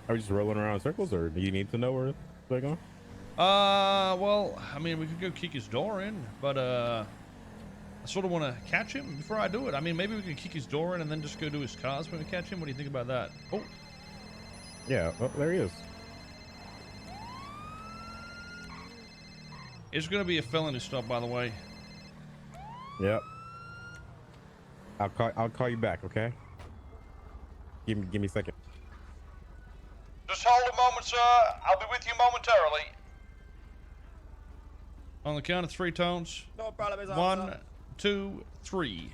Are we just rolling around in circles, or do you need to know where they're going? Well, I mean, we could go kick his door in, but I sort of want to catch him before I do it. I mean, maybe we could kick his door in and then just go to his cars when we catch him. What do you think about that? Oh, Yeah. Oh, there he is. it's gonna be a felony stop, by the way. Yep. I'll call you back, okay? Give me a second. Just hold a moment, sir. I'll be with you momentarily. On the count of 3 tones. No problem, Miss 1, Officer. 2, 3.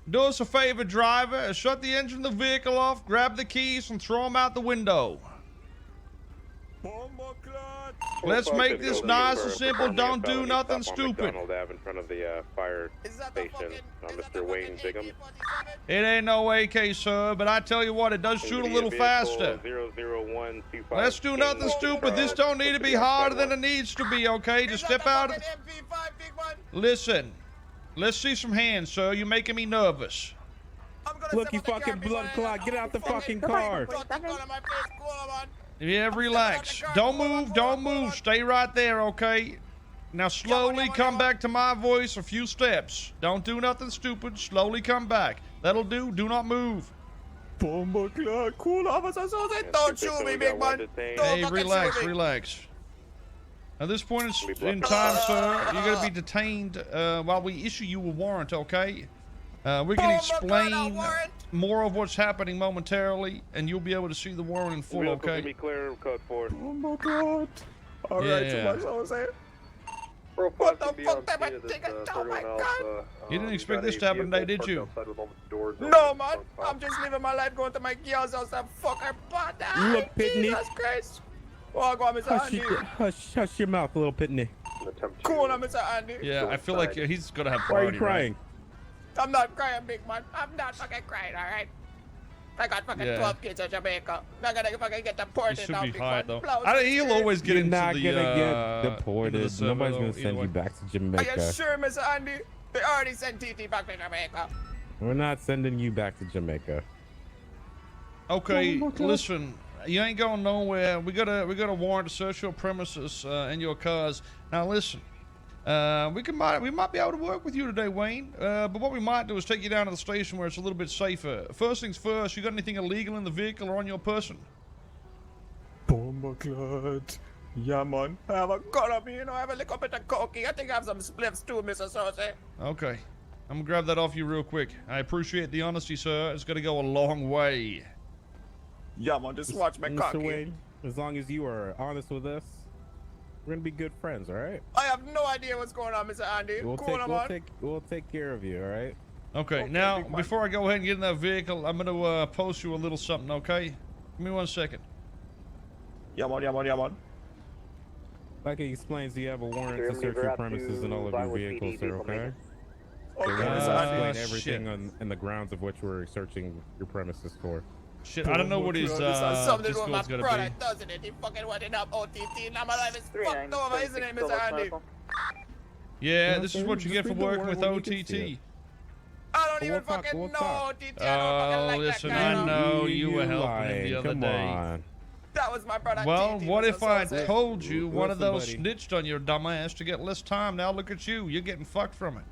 Do us a favor, driver. Shut the engine of the vehicle off, grab the keys, and throw them out the window. Let's make this nice and simple. Don't do nothing stupid. In front of the fire station, Mr. Wayne Biggaz. It ain't no AK, sir, but I tell you what, it does shoot a little faster. 00125. Let's do nothing stupid. This don't need to be harder than it needs to be, okay? Just step out. Listen, let's see some hands, sir. You're making me nervous. Look, you fucking blood clot. Get out the fucking car. Yeah, relax. Don't move, don't move. Stay right there, okay? Now slowly come back to my voice a few steps. Don't do nothing stupid. Slowly come back. That'll do. Do not move. Cool, Officer Susan. Don't shoot me, big man. Hey, relax, relax. At this point in time, sir, you're going to be detained while we issue you a warrant, okay? We can explain more of what's happening momentarily, and you'll be able to see the warrant in full, okay? Be clear, code 4. Oh my god. Alright, so much Jose. What the fuck, that might take a oh my god. You didn't expect this to happen today, did you? No, man. I'm just living my life going to my girl's house and fuck her butt. Look, Pitney. Jesus Christ. Oh, go on, Mr. Andy. Hush your mouth, little pitney. Cool on, Mr. Andy. Yeah, I feel like he's going to have Why are priority, you crying? I'm not crying, big man. I'm not fucking crying, alright? I got fucking 12 kids in Jamaica. Not gonna fucking get deported He should now, be big high, man. though. He'll always get You're into not the, gonna get into deported. the server, Nobody's gonna though, send either you way. back to Are Jamaica. you sure, Mr. Andy? They already sent TT back to Jamaica. We're not sending you back to Jamaica. Okay, listen, you ain't going nowhere. We got a warrant to search your premises and your cars. Now listen, we might be able to work with you today, Wayne. But what we might do is take you down to the station where it's a little bit safer. First things first, you got anything illegal in the vehicle or on your person? Bombaclad. Yeah, man. I have a gun on me, you know. I have a little bit of cokie. I think I have some spliffs too, Mr. Saucy. Okay, I'm gonna grab that off you real quick. I appreciate the honesty, sir. It's gonna go a long way. Yeah, man. Just watch my Mr. cocky. Wayne, as long as you are honest with us, we're gonna be good friends, all right? I have no idea what's going on, Mr. Andy. We'll take care of you, all right? Okay, Okay, now, big man. before I go ahead and get in that vehicle, I'm gonna post you a little something, okay? Give me 1 second. Yeah, man. Yeah, man. Yeah, man. Like it explains, you have a warrant to search your premises and all of your vehicles, sir, okay? Okay, They want Mr. to Andy. explain everything on the grounds of which we're searching your premises for. Shit, I don't know what his something with Discord's my gonna brother, be. doesn't it? He fucking wanted up OTT. Now my life is fucked over, isn't it, Mr. Andy? Yeah, Yeah, this is okay, what you just get for read the working word with when you can see OTT. it. I don't We'll even talk, fucking we'll know talk. OTT. I don't fucking like listen, that guy. I know you were helping lying. him the other Come day. on. That was my brother. Well, TT, what Mr. if I Saucy. told you one of Listen, those buddy. snitched on your dumb ass to get less time? Now look at you. You're getting fucked from it.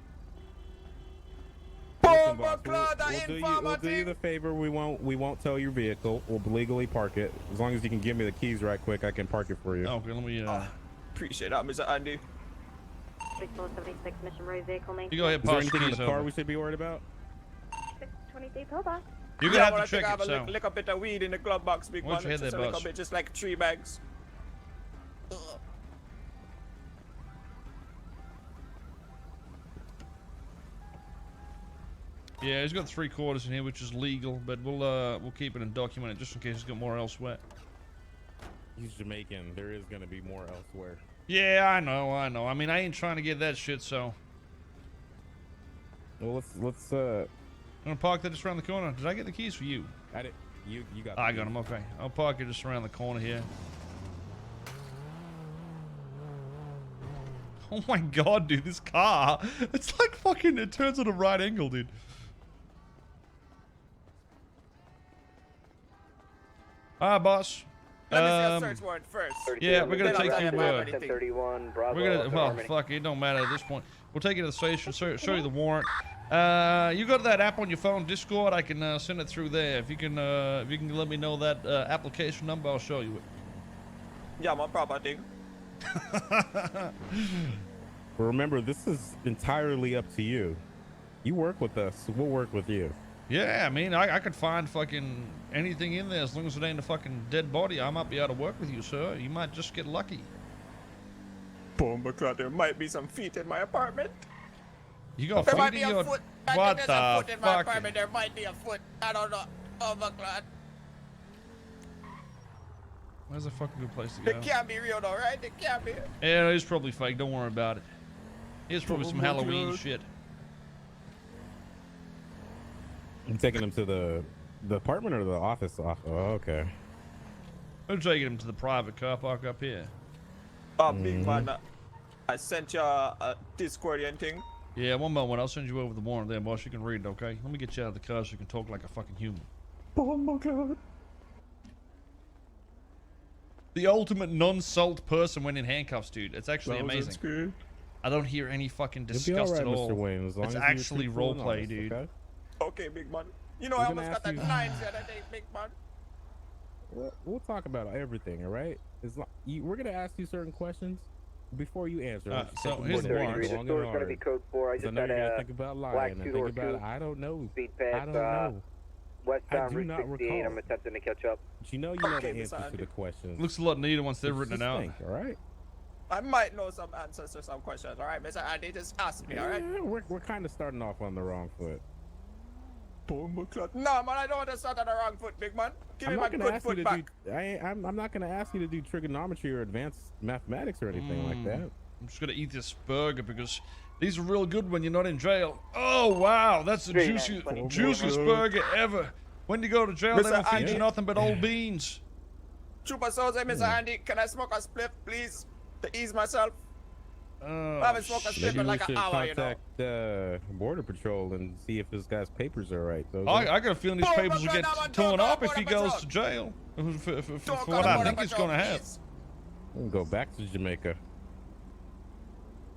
Listen, boss, Bombaclad, we'll do you the favor. We won't tow your vehicle. We'll legally park it. As long as you can give me the keys right quick, I can park it for you. Okay, let me. Appreciate that, Mr. Andy. 676 Mission Road vehicle You go ahead, Is there pass anything in keys the car over. we should be worried about? 623 pillbox. You're Yeah, gonna well, have to check I it. think I So. have a little bit of weed in the glove box, big Why don't man. you hit Just that a little bus? bit, just like 3 bags. Yeah, he's got 3/4 in here, which is legal, but we'll keep it and document it just in case he's got more elsewhere. He's Jamaican. There is gonna be more elsewhere. Yeah, I know. I mean, I ain't trying to get that shit, so. Well, let's I'm gonna park that just around the corner. Did I get the keys for you? I did. You got. I got them. Okay, I'll park it just around the corner here. Oh my god, dude, this car. It's like fucking, it turns at a right angle, dude. All right, boss. Let me see a search warrant first. Yeah, we're gonna take you. 1031 Bravo. We're gonna. Well, Harmony. fuck it. It don't matter at this point. We'll take you to the station. Show you the warrant. You go to that app on your phone, Discord. I can send it through there. If you can let me know that application number, I'll show you it. Yeah, my property. But remember, this is entirely up to you. You work with us, we'll work with you. Yeah, I mean, I could find fucking anything in there as long as it ain't a fucking dead body. I might be able to work with you, sir. You might just get lucky. Bombaclot, there might be some feet in my apartment. You got There might feet be in a your... foot. What There's the a foot in my fuck? apartment. There might be a foot. I don't know. Bombaclot. Where's a fucking good place to go? It can't be real though, right? It can't be. Yeah, it's probably fake. Don't worry about it. It's probably some Halloween shit. You taking them to the apartment or the office? Oh, okay. I'm taking him to the private car park up here. Oh, big man. I sent you a Discordian thing. Yeah, one moment. I'll send you over the warrant there, boss. You can read it, okay? Let me get you out of the car so you can talk like a fucking human. Bombaclot. The ultimate non-salt person when in handcuffs, dude. It's actually amazing. Good. I don't hear any fucking You'll be disgust all right, at all. Mr. Wayne, as long It's as you're actually truthful and roleplay, honest, dude. Okay? Okay, big man. You know, We're I gonna almost got ask that you- lines the other day, big man. We'll talk about everything, all right? We're gonna ask you certain questions before you answer. So here's the warrant. The store's going to be code 4. I I just know had you're gonna a think about black lying and two-door think about coupe. I don't know. speed I past don't know. westbound do Route not 68. recall. I'm attempting to catch up. But you know Okay, the Miss answers to Andy. the questions. Looks a lot neater once they've written it Just out. think, all right? I might know some answers to some questions. All right, Mr. Andy, just ask me. All right. Yeah, we're kind of starting off on the wrong foot. Bombaclot. No, man, I don't want to start on the wrong foot, big man. Give I'm me my not gonna good ask you foot to back. do. I'm not gonna ask you to do trigonometry or advanced mathematics or anything like that. I'm just gonna eat this burger because these are real good when you're not in jail. Oh wow, that's the juiciest burger ever. When you go to jail, they Mr. don't feed Andy. you nothing but old beans. Trooper Soze, Mr. Andy, can I smoke a spliff, please, to ease myself? I Oh, haven't smoked a spliff Maybe in we like should an hour, you know. contact Border Patrol and see if this guy's papers are right. So I got a feeling these Boom, papers will boom, get boom, boom, torn boom, up if boom, he boom, goes boom. to jail. For Don't what call I the think Border he's gonna Patrol, have. please. we'll go back to Jamaica.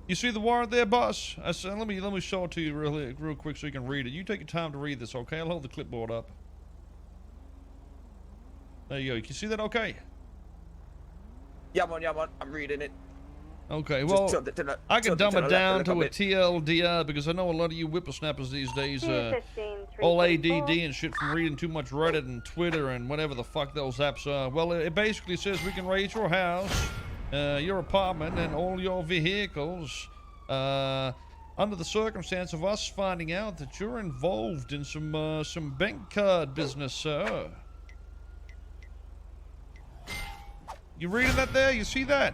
You see the warrant there, boss? Let me show it to you real quick so you can read it. You take your time to read this, okay? I'll hold the clipboard up. There you go. You can see that, okay? Yeah, man, I'm reading it. Okay, Just well, tilt it to the- I can tilt it dumb to it the down left to a little bit. TLDR because I know a lot of you whippersnappers these days all ADD and shit from reading too much Reddit and Twitter and whatever the fuck those apps are. Well, it basically says we can raid your house, your apartment, and all your vehicles under the circumstance of us finding out that you're involved in some bank card business, sir. You reading that there? You see that?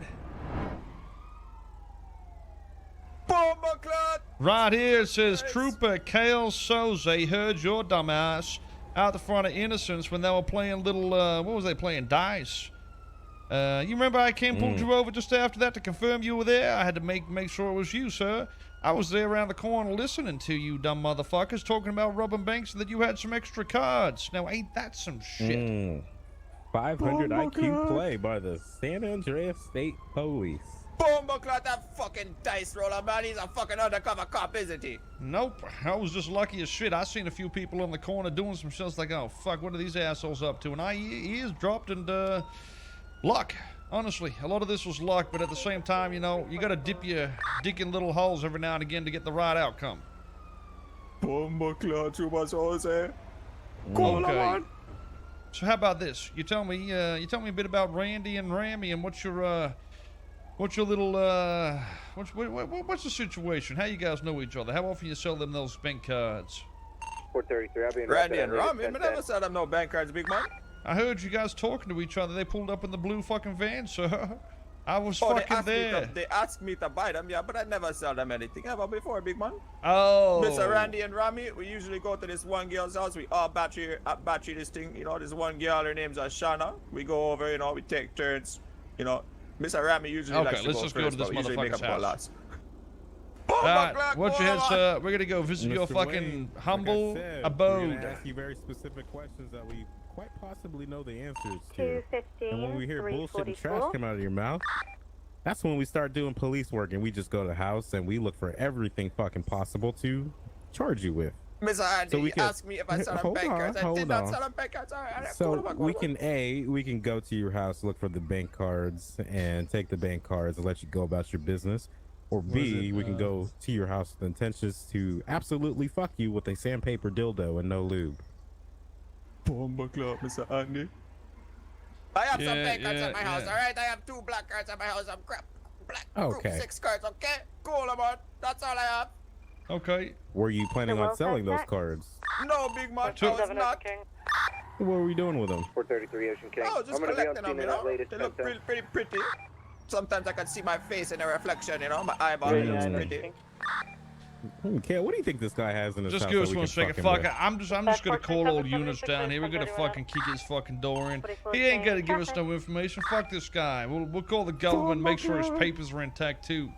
Bombaclot! Right here it says Yes. Trooper Koil Soze heard your dumbass out the front of Innocence when they were playing little, what was they playing? Dice. You remember I pulled you over just after that to confirm you were there? I had to make sure it was you, sir. I was there around the corner listening to you dumb motherfuckers talking about robbing banks and that you had some extra cards. Now ain't that some shit? 500 IQ play by the San Andreas State Police. Bombaclot, that fucking dice roller, man. He's a fucking undercover cop, isn't he? Nope. I was just lucky as shit. I seen a few people on the corner doing some shit. Like, oh fuck, what are these assholes up to? And I ears dropped and luck. Honestly, a lot of this was luck, but at the same time, you know, you gotta dip your dick in little holes every now and again to get the right outcome. Bombaclot, Trooper Soze. Okay. So how about this? You tell me a bit about Randy and Rammy and what's your little what's the situation? How you guys know each other? How often you sell them those bank cards? 433. I'll be in Randy Rockford and at Rami, I never said I'm no bank cards, big man. I heard you guys talking to each other. They pulled up in the blue fucking van, sir. I was Oh, fucking there. they asked me to buy them, yeah, but I never sell them anything ever before, big man. Oh. Mr. Randy and Rami, we usually go to this one girl's house. We all battery this thing. You know, this one girl, her name's Ashana. We go over, you know, we take turns. You know, Mr. Rami usually Okay, likes to let's go just first, go to this but we usually make motherfucker's up our house. lots. Alright, watch your head, sir. We're gonna go visit your Mr. fucking Wayne, humble like I said, We're abode. gonna ask you very specific questions that we quite possibly know the answers to. 215, And when we hear bullshit and trash 344. come out of your mouth, that's when we start doing police work and we just go to the house and we look for everything fucking possible to charge you with. Mr. Andy, So we you can- asked me if I sell them Hold bank cards. on, I did hold not on. sell them bank cards. All right, So cool, we can go to your house, look for the bank cards and take the bank cards and let you go about your business. Or B, we can go to your house with intentions to absolutely fuck you with a sandpaper dildo and no lube. Mr. Andy. I have some Yeah, bank cards yeah, at my house, yeah. all right? I have 2 black cards at my house. I'm crap. Black group Okay. 6 cards, okay? Cool, man. That's all I have. Okay. Were you planning The on welfare selling those check? cards? No, big man. I was not. What were we doing with them? 433 Ocean King. Oh, just I'm gonna be on collecting them, scene you in that know? latest They look 10-10. pretty pretty. Sometimes I can see my face in a reflection, you know? My eyeball looks pretty. Okay, what do you think this guy has in his Just house give that us we one can second. him Fuck with? it. I'm just gonna call all units down here. We're gonna fucking kick his fucking door in. He ain't gonna give us no information. Fuck this guy. We'll call the government, make sure his papers are intact too.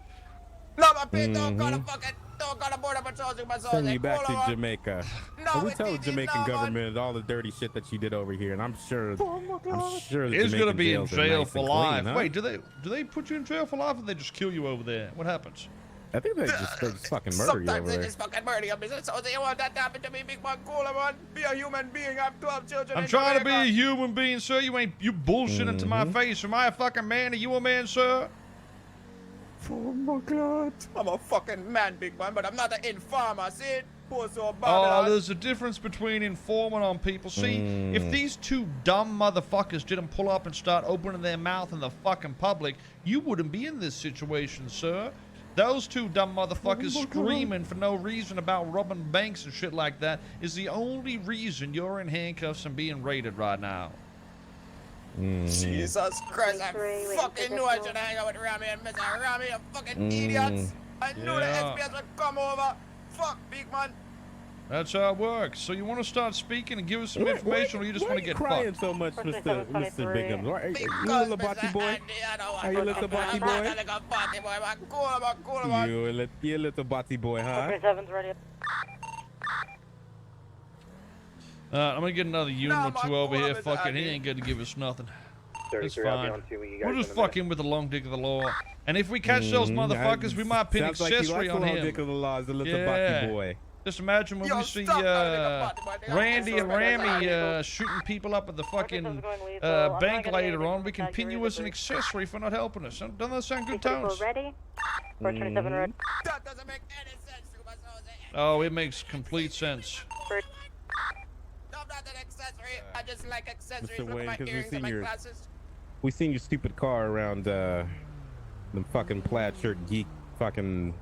No, my face don't got a fucking, don't got a border patrol to my soul. Send you back to Jamaica. No, And we it tell the didn't, Jamaican no, man. government all the dirty shit that you did over here, and I'm sure the He's gonna Jamaican be in jails are jail nice for and life. clean, huh? Wait, do they put you in jail for life, or they just kill you over there? What happens? I think they just fucking murder you Sometimes over they there. just fucking murder you, Mr. So you want that to happen to me, big man? Cool, man. Be a human being. I have 12 children. I'm in trying to be a Jamaica. human being, sir. You bullshitting to my face. Am I a fucking man? Are you a man, sir? Oh my God. I'm a fucking man, big man, but I'm not an informer. See it? Poor so Oh, Babylon. there's a difference between informing on people. See, if these 2 dumb motherfuckers didn't pull up and start opening their mouth in the fucking public, you wouldn't be in this situation, sir. Those 2 dumb motherfuckers screaming for no reason about robbing banks and shit like that is the only reason you're in handcuffs and being raided right now. Jesus Christ, I Wait, fucking knew I should hang out with Rami and Mr. Rami, you fucking idiots. I knew the Yeah. SBS would come over. Fuck, big man. That's how it works. So you want to start speaking and give us some information, or you just want to get crying fucked? so much, Mr. Biggaz? Are you Because, a little Mr. botty boy? Andy, I don't want Are you a little to botty I'm boy? not a little botty boy, man. Cool, man. You a little botty boy, huh? 7's ready. I'm gonna get another unit Nah, or 2 man, over cool, here. Mr. Fucking, he Andy. ain't gonna give us nothing. It's 33, I'll be fine. on scene with you guys We'll in just a fuck minute. in with the long dick of the law. And if we catch those motherfuckers, we might pin Sounds like he accessory likes on the long him. dick of the law, the little Yeah. botty boy. Just imagine when Yo, we see stop calling me the botty boy. They got Randy and this already. Rami shooting people up at the fucking bank later on. We can pin you as an accessory for not helping us. Doesn't that sound good, Tones? Ready? 427 ready. That doesn't make any sense to my soul. Oh, it makes complete sense. I'm not an accessory. I just like accessories Mr. with Wayne, my 'cause we've earrings seen and my your- glasses. We seen your stupid car around them fucking plaid shirt geek fucking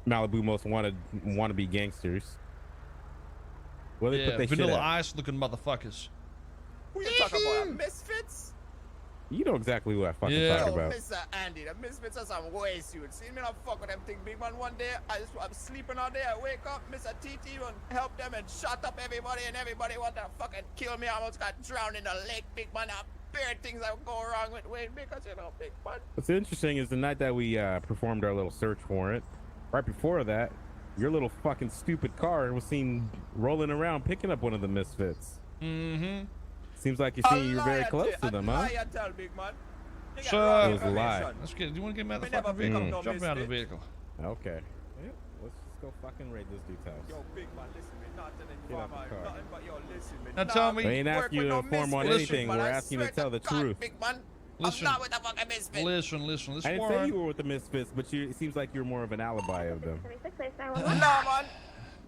Malibu most wannabe gangsters. Where they Yeah, put their shit Vanilla at? Ice looking motherfuckers. Who you talking about? Misfits? You know exactly what I fucking Yeah. talk Yo, about. Mr. Andy, the Misfits are some way suits. See me not fuck with them thing, big man. One day, I'm sleeping all day. I wake up, Mr. TT and help them and shut up everybody, and everybody want to fucking kill me. I almost got drowned in the lake, big man. I bare things that go wrong with Wayne because you know, big man. What's interesting is the night that we performed our little search warrant, right before that, your little fucking stupid car was seen rolling around picking up one of the misfits. Mm-hmm. Seems like you see you're very close to them, huh? I tell, big man. You got So, wrong It was a lie. information. Let's get. Do you want to get me out of We the never fucking pick up vehicle? no Jump me out of the misfit. vehicle. Okay. Yep. Let's just go fucking raid this dude's house. Yo, big man, listen me, not an Get out the informer, car. nothing but yo, listen me. Now tell me- We ain't work asking you with to no inform on misfits, anything. man. We're I asking you to swear tell the God, truth. Big man, Listen. I'm not with the fucking misfit. Listen. This I didn't say warrant. you were with the misfits, but it seems like you're more of an alibi of them. 76, please, Nah, 911. man.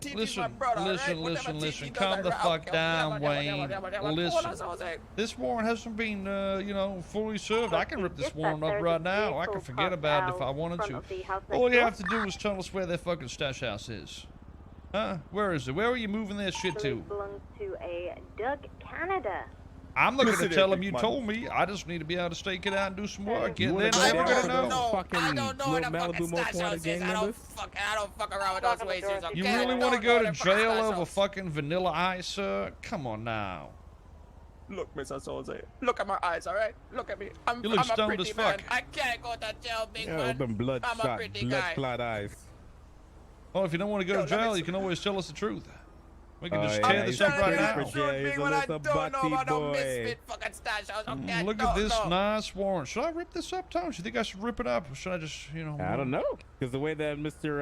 TT's my brother, Listen, right? Whatever listen. TT Calm does, the I fuck rock. down, Wayne. Hold on, Listen. so I was like, This warrant hasn't been, fully served. I can rip this Yes, warrant sir. up right now. I Vehicle can forget parked about it if out I wanted front to. of the house next All you door. have to do is tell us where their fucking stash house is. Huh? Where is it? Where are you moving their shit Police to? belongs to a Doug Canada. I'm not Listen going to here, tell them big you man. told me. I just need to be able to stake it out and do some work. You Yeah, wanna they're go never down going for to those know. fucking I don't know where the little fucking Malibu most stash wanted house is. gang I members? don't fuck around with those ways. Okay? You I really want to don't go know to where the fucking jail stash over house. fucking Vanilla Ice, sir? Come on now. Look, Mr. Soze. Look at my eyes, all right? Look at me. I'm You look a stoned pretty as man. fuck. I can't go to jail, big Yeah, man. them I'm a bloodshot, pretty blood guy. clot eyes. Well, if you don't want to go to Yo, let me jail, see. you can always tell us the truth. We can just Oh, tear yeah, this he's up right ready now. for jail. Shoot me He's a when I little don't know butty about no boy. misfit fucking stash house. Okay, Look don't at this know. nice warrant. Should I rip this up, Tones? You think I should rip it up? Or should I just, you know? I don't know, because the way that Mr.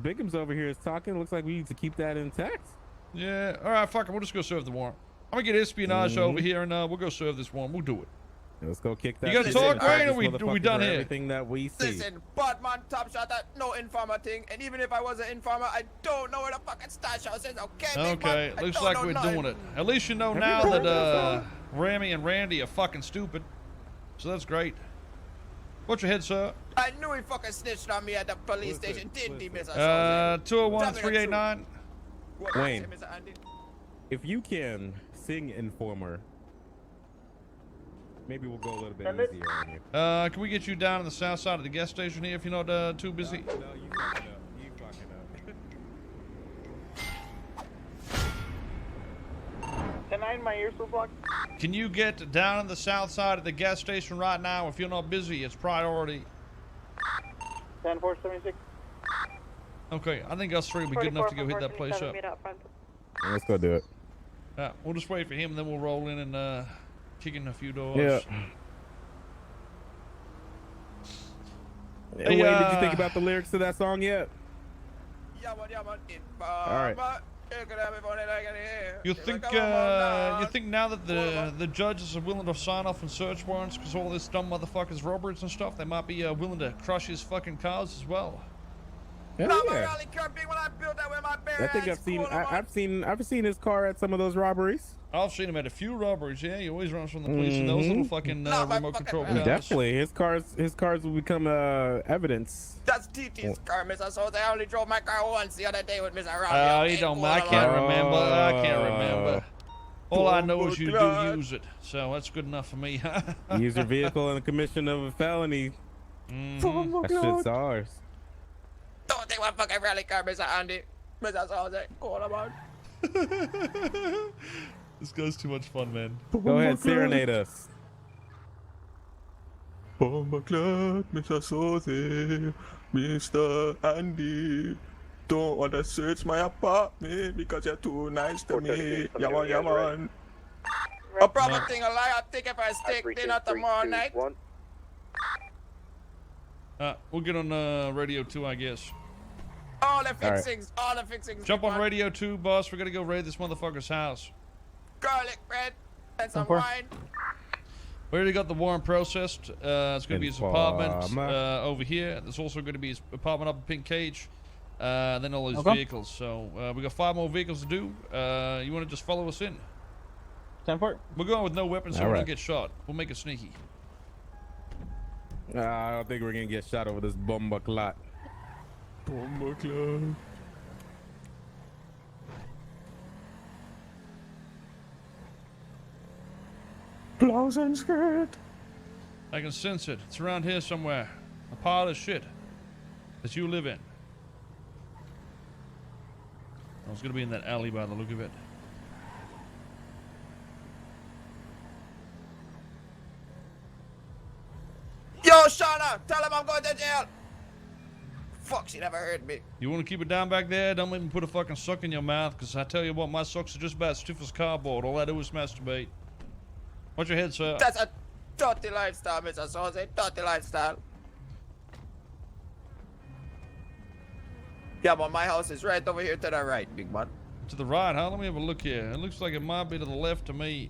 Biggaz over here is talking, looks like we need to keep that intact. Yeah. All right, fuck it. We'll just go serve the warrant. I'm gonna get espionage over here, and we'll go serve this warrant. We'll do it. Let's go kick that. You gotta shit talk, in. Wayne, or This we motherfucker done for here? Everything that we see. Listen, Batman, top shot, no informer thing. And even if I was an informer, I don't know where the fucking stash house is. Okay, big Okay, man, I looks don't like know we're nothing. doing it. At least you know Have now you that heard Rami and Randy are fucking stupid. So that's great. What's your head, sir? I knew he fucking snitched on me at the police station, didn't he, Mr. 201-389. Wayne. Mr. Andy? If you can sing Informer, maybe we'll go a little bit easier on you. Can we get you down on the south side of the gas station here if you're not too busy? No, you fucking up. You fucking up. 10-9, my ears were blocked. Can you get down on the south side of the gas station right now if you're not busy? It's priority. 10-4-76. Okay, I think us three will be good enough to go hit that place up. Let's go do it. We'll just wait for him, and then we'll roll in and kick in a few doors. Yeah. Hey, Wayne, did you think about the lyrics to that song yet? Yeah, man, All right. You think now that the judges are willing to sign off on search warrants because all this dumb motherfuckers robbers and stuff, they might be willing to crush his fucking cars as well. Hell No, yeah. my rally car big when I built that with my bare I think hands, cool, man. I've seen his car at some of those robberies. I've seen him at a few robberies. Yeah, he always runs from the police in those little fucking No, my remote fucking control rally. cars. Definitely, his cars will become evidence. That's TT's car, Mr. Sosa. I only drove my car once the other day with Mr. Rami. He Okay, don't. cool, I can't man. remember. I can't remember. All I know is you do God. use it, so that's good enough for me. Use your vehicle in the commission of a felony. That shit's ours. Don't take my fucking rally car, Mr. Andy. Mr. Sosa, cool, man. This guy's too much fun, man. Go ahead, serenade us. Bomber clock, Mr. Soze, Mr. Andy. Don't want to search my apartment because you're too nice to me. Yaman, yaman. A proper thing, a lie. I'll take it for a steak dinner tomorrow night. We'll get on radio 2, I guess. All the fixings, all the fixings. Jump on man. radio 2, boss. We're gonna go raid this motherfucker's house. Garlic bread and some wine. We already got the warrant processed. It's going to be his apartment Informer. over here. There's also going to be his apartment up in Pink Cage. Then all his vehicles. So we got 5 more vehicles to do. You want to just follow us in? 10-4. We're going with no weapons so All we right. don't get shot. We'll make it sneaky. I don't think we're gonna get shot over this bomba clot. Bomber clock. Blouse and skirt. I can sense it. It's around here somewhere. A pile of shit that you live in. I was going to be in that alley by the look of it. Yo, Shauna, tell him I'm going to jail. Fuck, she never heard me. You want to keep it down back there? Don't let me put a fucking suck in your mouth, because I tell you what, my socks are just about stiff as cardboard. All I do is masturbate. Watch your head, sir. That's a dirty lifestyle, Mr. Sosa. Dirty lifestyle. Yeah, but my house is right over here to the right, big man. To the right, huh? Let me have a look here. It looks like it might be to the left to me.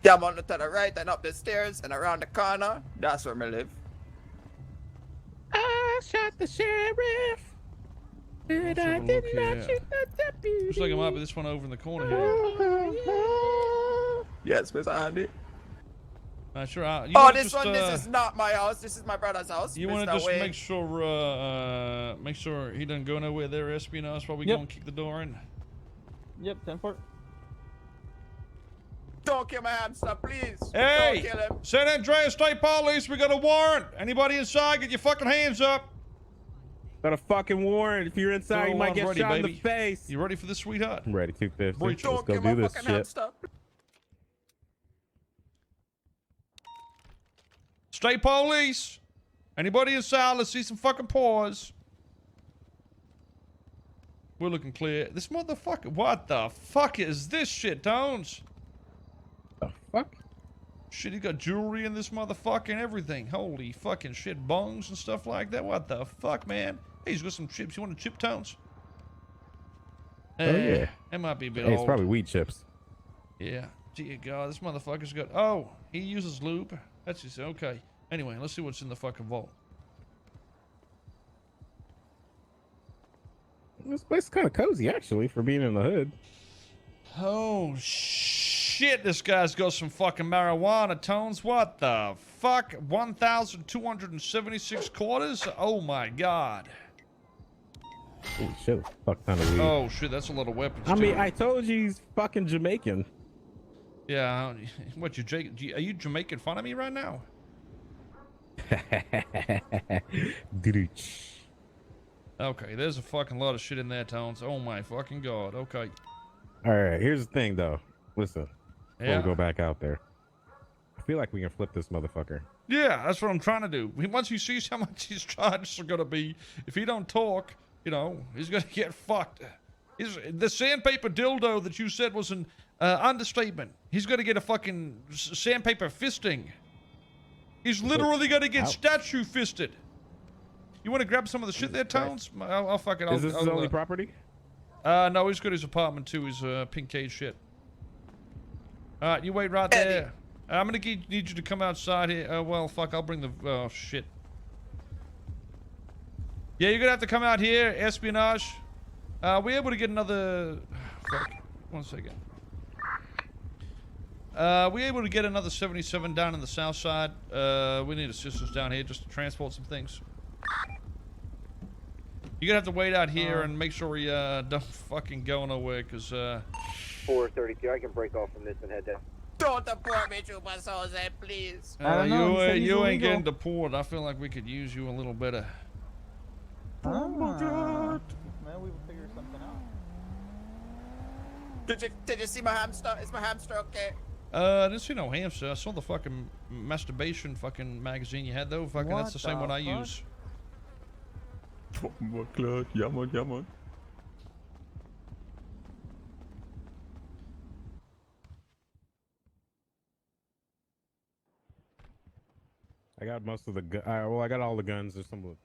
Yeah, I'm on to the right and up the stairs and around the corner. That's where I live. I shot the sheriff, but Let's have I a did look not here. shoot the deputy. Looks like it might be this one over in the corner here. Yes, Mr. Andy. Sure. You Oh, wanna this just, one, this is not my house. This is my brother's house. You want to Mr. just Wayne. make sure he doesn't go nowhere there, espionage, while we go and kick the door in. Yep, 10-4. Don't kill my hamster, please. Hey! Don't kill him. San Andreas State Police, we got a warrant. Anybody inside, get your fucking hands up. Got a fucking warrant. If you're inside, you might get ready, shot in baby. the face. You ready for this, sweetheart? I'm ready, 250. Breach. Let's Don't go kill my do this fucking shit. hamster. State police. Anybody inside? Let's see some fucking paws. We're looking clear. This motherfucker. What the fuck is this shit, Tones? The fuck? Shit, he got jewelry in this motherfucker and everything. Holy fucking shit, bongs and stuff like that. What the fuck, man? Hey, he's got some chips. You want a chip, Tones? Oh, yeah. That might be a bit Hey, old. it's probably weed chips. Yeah. Dear God, this motherfucker's got... Oh, he uses lube. That's just... Okay. Anyway, let's see what's in the fucking vault. This place is kind of cozy, actually, for being in the hood. Oh, shit. This guy's got some fucking marijuana, Tones. What the fuck? 1,276 quarters? Oh, my God. Holy shit, fuck ton of weed. Oh, shit. That's a lot of weapons, I mean, too. I told you he's fucking Jamaican. Yeah. What, are you Jamaican fun of me right now? Okay, there's a fucking lot of shit in there, Tones. Oh, my fucking God. Okay. All right, here's the thing, though. Listen, before Yeah. we go back out there, I feel like we can flip this motherfucker. Yeah, that's what I'm trying to do. Once he sees how much his charges are going to be, if he don't talk, you know, he's going to get fucked. The sandpaper dildo that you said was an understatement. He's going to get a fucking sandpaper fisting. He's literally going to get statue fisted. You want to grab some of the shit there, Tones? I'll fuck it. Is this his only property? No, he's got his apartment too. His pink cage shit. All right, you wait right there. I'm gonna need you to come outside here. Well, fuck, I'll bring the... Oh, shit. Yeah, you're gonna have to come out here. Espionage. We able to get another... Fuck. 1 second. We able to get another 77 down in the south side. We need assistance down here just to transport some things. You're gonna have to wait out here and make sure you don't fucking go nowhere, because 432, I can break off from this and head down. Don't deport me, Trooper Jose, please. I don't know, he said he's you ain't illegal. getting deported. I feel like we could use you a little better. Oh my God. Man, we will figure something out. Did you see my hamster? Is my hamster okay? I didn't see no hamster. I saw the fucking masturbation fucking magazine you had though. Fucking What that's the same the one I fuck? use. Yeah, man, yeah, man. I got most of the well, I got all the guns. There's some.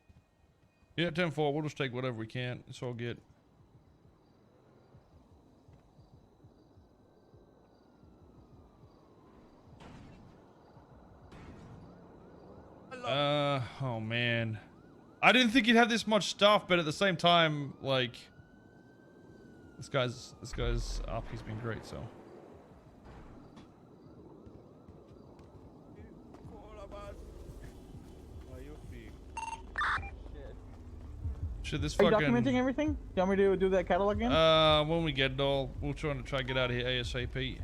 Yeah, 10-4. We'll just take whatever we can. It's all good. Oh man. I didn't think he'd have this much stuff, but at the same time, like, this guy's up. He's been great, so. Shit, this Are you fucking. documenting everything? Do you want me to do that catalog again? When we get it all, we'll try to get out of here ASAP.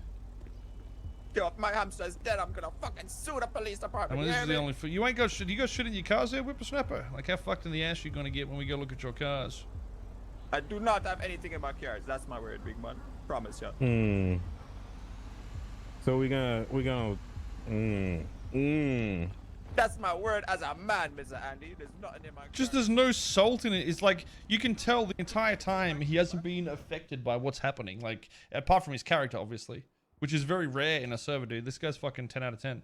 Yo, if my hamster is dead, I'm gonna fucking sue the police I department. mean, You this hear is the me? only. You ain't got shit. You got shit in your cars there, whippersnapper. Like, how fucked in the ass you gonna get when we go look at your cars? I do not have anything in my cars. That's my word, big man. Promise ya. So we gonna. That's my word as a man, Mr. Andy. There's nothing in my Just car. there's no salt in it. It's like you can tell the entire time he hasn't been affected by what's happening. Like, apart from his character, obviously, which is very rare in a server, dude. This guy's fucking 10 out of 10.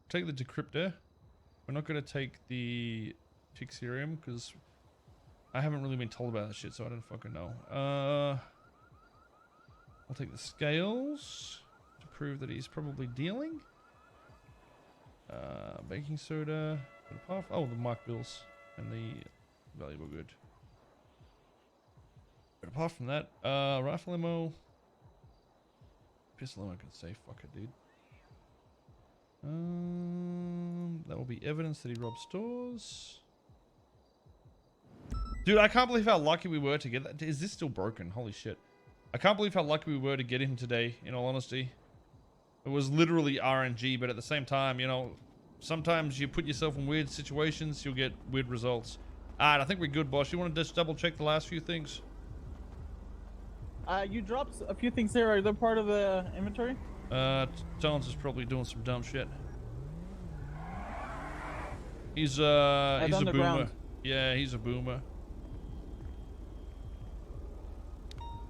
Take the decryptor. We're not gonna take the Pixirium because I haven't really been told about that shit, so I don't fucking know. I'll take the scales to prove that he's probably dealing. Baking soda. Oh, the mark bills and the valuable good. But apart from that, rifle ammo. Pistol ammo I can say, fuck it, dude. That will be evidence that he robbed stores. Dude, I can't believe how lucky we were to get that. Is this still broken? Holy shit. I can't believe how lucky we were to get him today, in all honesty. It was literally RNG, but at the same time, you know, sometimes you put yourself in weird situations, you'll get weird results. Alright, I think we're good, boss. You want to just double check the last few things? You dropped a few things there. Are they part of the inventory? Tones is probably doing some dumb shit. He's a boomer. underground. Yeah, he's a boomer.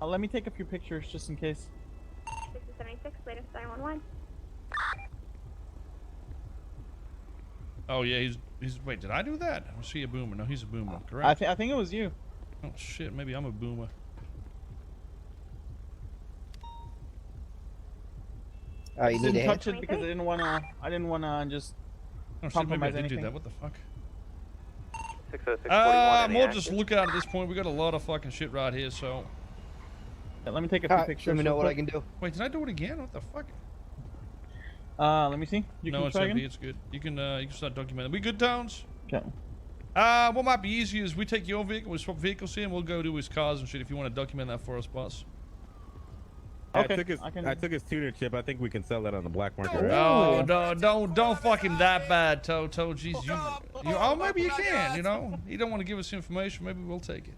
Let me take a few pictures just in case. 76, latest 911. Oh yeah, he's. Wait, did I do that? Was he a boomer? No, he's a boomer. Correct. I think it was you. Oh shit, maybe I'm a boomer. Oh, you need Didn't a touch hit? it because I didn't wanna just Oh shit, maybe I compromise did do anything. that. What the fuck? 60641. We'll just look at it at this point. We got a lot of fucking shit right here. So Yeah, let me take a few Alright, pictures. let me know real what I quick. can do. wait, did I do it again? What the fuck? Let me see. You No, can it's try empty. again. It's good. You can start documenting. We good, Tones? Okay. What might be easier is we take your vehicle, we swap vehicles here, and we'll go to his cars and shit. If you want to document that for us, boss. Okay, I took his tuner chip. I think we can sell that on the black market. Right? Oh no, don't fuck him that bad, Toto. Jeez, oh maybe you can. You know, you don't want to give us information. Maybe we'll take it.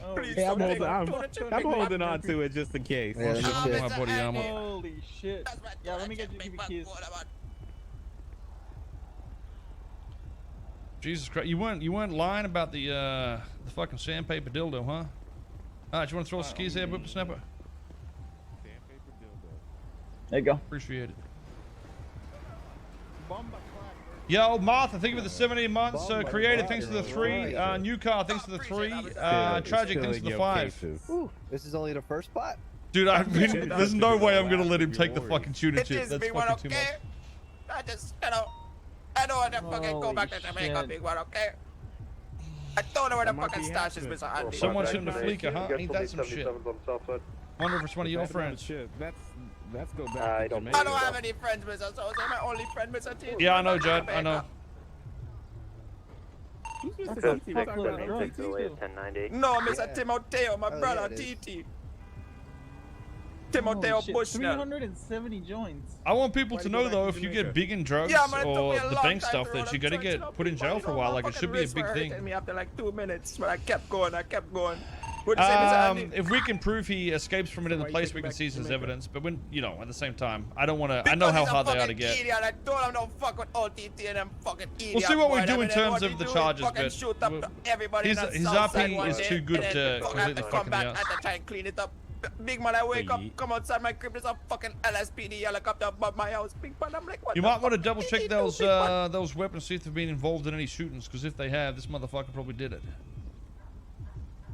Oh, Yeah, I'm holding on to it just in case. Yeah, let me see. My buddy, I'm a, Holy shit. Yeah, let me get you the keys. Jesus Christ, you weren't lying about the fucking sandpaper dildo, huh? Alright, you want to throw us the keys there, Whippersnapper? There you go. Appreciate it. Yo, Martha, thank you for the 17 months. Creative, thanks for the 3. New car, thanks for the 3. Tragic, thanks for the 5. Ooh, this is only the first spot. Dude, there's no way I'm gonna let him take the fucking tuner It chip. is That's big one, fucking too okay? much. I just, I don't want to fucking go Holy back to Jamaica, shit. big one, okay? I don't know where the fucking stash is, Mr. Andy. Someone sent him a fleeker, huh? Ain't that some shit? On the south side. Wonder if it's one of your friends. That's go back. I to don't Jamaica. I don't have any friends, Mr. Sosa. My only friend, Mr. T. Yeah, I know, Judd. I know. That's a fuckload of drugs. too. 1098. No, Mr. Yeah. Timoteo, my Oh, brother, yeah, it is. TT. Timoteo Holy shit, Bushnell. 370 joints. I want people Why to do you know go though, back if to you get Jamaica? big in drugs Yeah, man, it took or me a the long bank time stuff to that roll you up gotta church, get you know, put in people, jail you for a know, while, my like it fucking should be a wrist big were thing. hurting me after like 2 minutes, but I kept going, What'd you say, Mr. Andy? If we can prove he escapes from it in the why you place take we it can back see to his Jamaica? evidence, but when at the same time, I don't want to. I Because know how he's a hard they are to fucking get. Idiot. I told him don't fuck with OTT and them fucking idiots. We'll see what we boy. do I in mean, terms what of he the do, charges, fucking but shoot up we'll- everybody his in the RP south side one is day, too good and to then fucking have completely to fuck come in back the and ass. have to try and clean it up. Big man, I wake up, Ye- come outside my crib, there's a fucking LSPD helicopter above my house. Big man, I'm like, what You the might fuck want to did double he check do, those big man? those weapons, see if they've been involved in any shootings, because if they have, this motherfucker probably did it.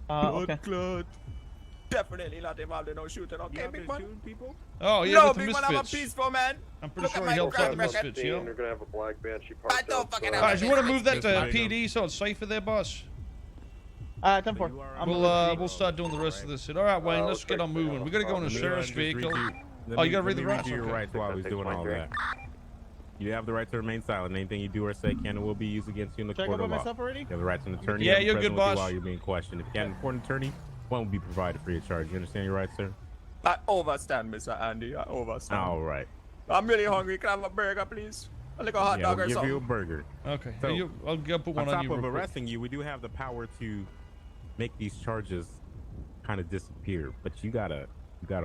Okay. Blood. Definitely not involved in no shooting, okay, big man? people? Oh yeah, No, with the big man, I'm a Misfits. peaceful man. I'm pretty Look at sure my he helped out the crime record. Misfits, yo. They're gonna have a black banshee I parked don't fucking outside. have Alright, you want to move that to Misfits. PD so it's safer there, boss? 10-4. I'm We'll start doing the rest of this shit. All right, Wayne, let's get on moving. We gotta go in the sheriff's vehicle. Oh, you gotta read the rights. Your Okay. rights while he's doing all that. You have the right to remain silent. Anything you do or say can and will be used against you in the Check court up of on law. myself already? You have the right to an attorney. Yeah, to be you're present good, with you boss. While you're being questioned. If you can't afford an attorney, one will be provided free of charge. You understand your rights, sir? I overstand, Mr. Andy. I overstand. All right. I'm really hungry. Can I have a burger, please? A little hot Yeah, dog we'll or give you a something. burger. Okay. So, I'll put one On on top you. of real quick. arresting you, we do have the power to make these charges kind of disappear. But you gotta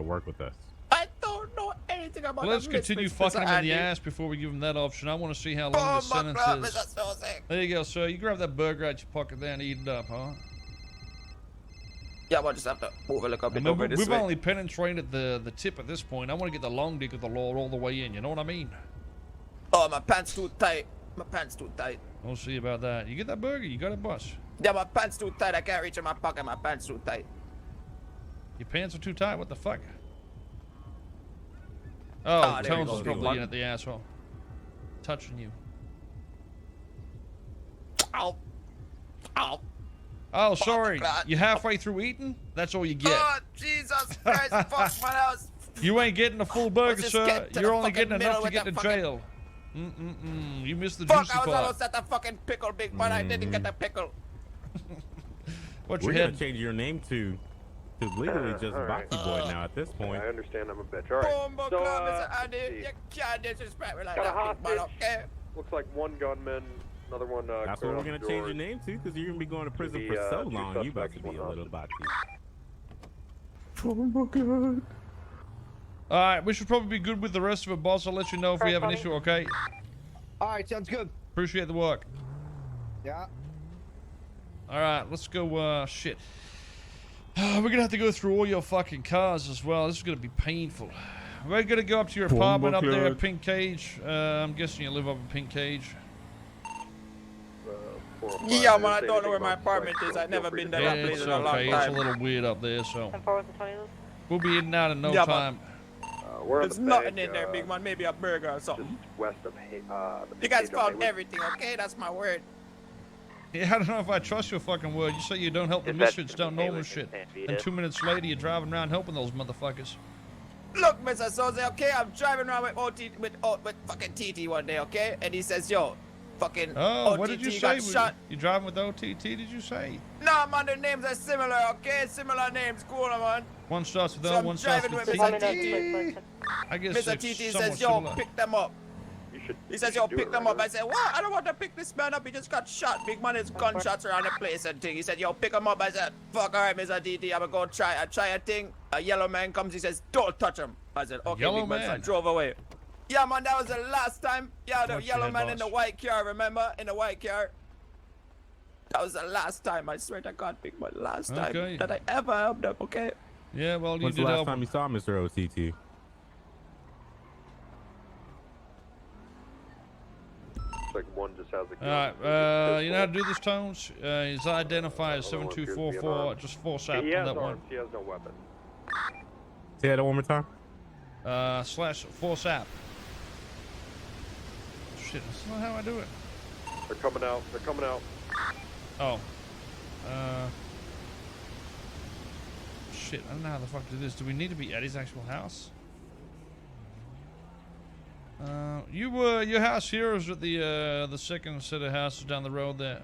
work with us. I don't know anything about Well, let's the continue Misfits, fucking Mr. him in the Andy. ass before we give him that option. I want to see how long Oh, the sentence God, is. Mr. Sosa. There you go, sir. You grab that burger out your pocket there and eat it up, huh? Yeah, we'll just have to move a little I bit mean, over this we've way. only penetrated the tip at this point. I want to get the long dick of the law all the way in. You know what I mean? Oh, my pants too tight. My pants too tight. We'll see about that. You get that burger? You got it, boss. Yeah, my pants too tight. I can't reach in my pocket. My pants too tight. Your pants are too tight. What the fuck? Ah, Oh, there we Tones go. is probably in at the asshole. Touching you. Ow. Ow. Oh, sorry. God. You halfway through eating? That's all you get. Oh, Jesus Christ. Fuck my house. You ain't getting a full burger, just sir. get to You're the only fucking getting enough middle to get to with that fucking- jail. You missed the Fuck, juicy I was part. almost at the fucking pickle, big man. I didn't get the pickle. What's We're your gonna head? change your name to legally just all right. Boxy Boy now at this point. I understand I'm a bitch. All right. Boom, So, Mr. Andy. let's see. You can't disrespect me like Got a that, big man, hostage. okay? Looks like one gunman, another one. That's cleared what we're off gonna change doors. your name to, because you're gonna be going to prison the, for so two long. You about to suspects, be a one little boxy. Oh my god. All right, we should probably be good with the rest of it, boss. I'll let you know if we have an issue, okay? All right, sounds good. Appreciate the work. Yeah. All right, let's go. Shit. We're gonna have to go through all your fucking cars as well. This is gonna be painful. We're gonna go up to your apartment up there at Pink Cage. I'm guessing you live up in Pink Cage. Yeah, man, I don't know where my apartment is. I've never been to that Yeah, place it's in a long okay. time. It's a little weird up there, so we'll be in and out in no Yeah, time. There's nothing in there, big man. Maybe a burger or something. West of You guys found everything, okay? That's my word. Yeah, I don't know if I trust your fucking word. You say you don't help the misfits, don't know this shit. And 2 minutes later, you're driving around helping those motherfuckers. Look, Mr. Soze, okay? I'm driving around with fucking TT one day, okay? And he says, yo, fucking Oh, OTT what did you got say? shot. You driving with OTT, did you say? Nah, man, their names are similar, okay? Similar names, cool, man. One starts with So O, I'm one starts driving with with T. Mr. TT. I guess Mr. it's TT somewhat says, yo, similar. pick them up. He says, yo, pick them up. I said, what? I don't want to pick this man up. He just got shot. Big man, there's gunshots around the place and thing. He said, yo, pick him up. I said, fuck, all right, Mr. TT. I'm going to go try. I try a thing. A yellow man comes. He says, don't touch him. I said, okay, Yellow big man. So I man. drove away. Yeah, man, that was the last time. Yeah, the Watch yellow your man head, in the boss. white car, remember? In the white car. That was the last time. I swear to God, big man, last time Okay. that I ever helped them, okay? Yeah, well, you When's the did last help. time you saw Mr. OTT? like one just has a Alright, you know how to do this, Tones? His identifier is 7244. Just force out He on has that one. arms, he has no weapon. Say that one more time. Slash force app. Shit, that's not how I do it. They're coming out, they're coming out. Oh. Shit, I don't know how the fuck to do this. Do we need to be at his actual house? Your house here is at the second set of houses down the road there.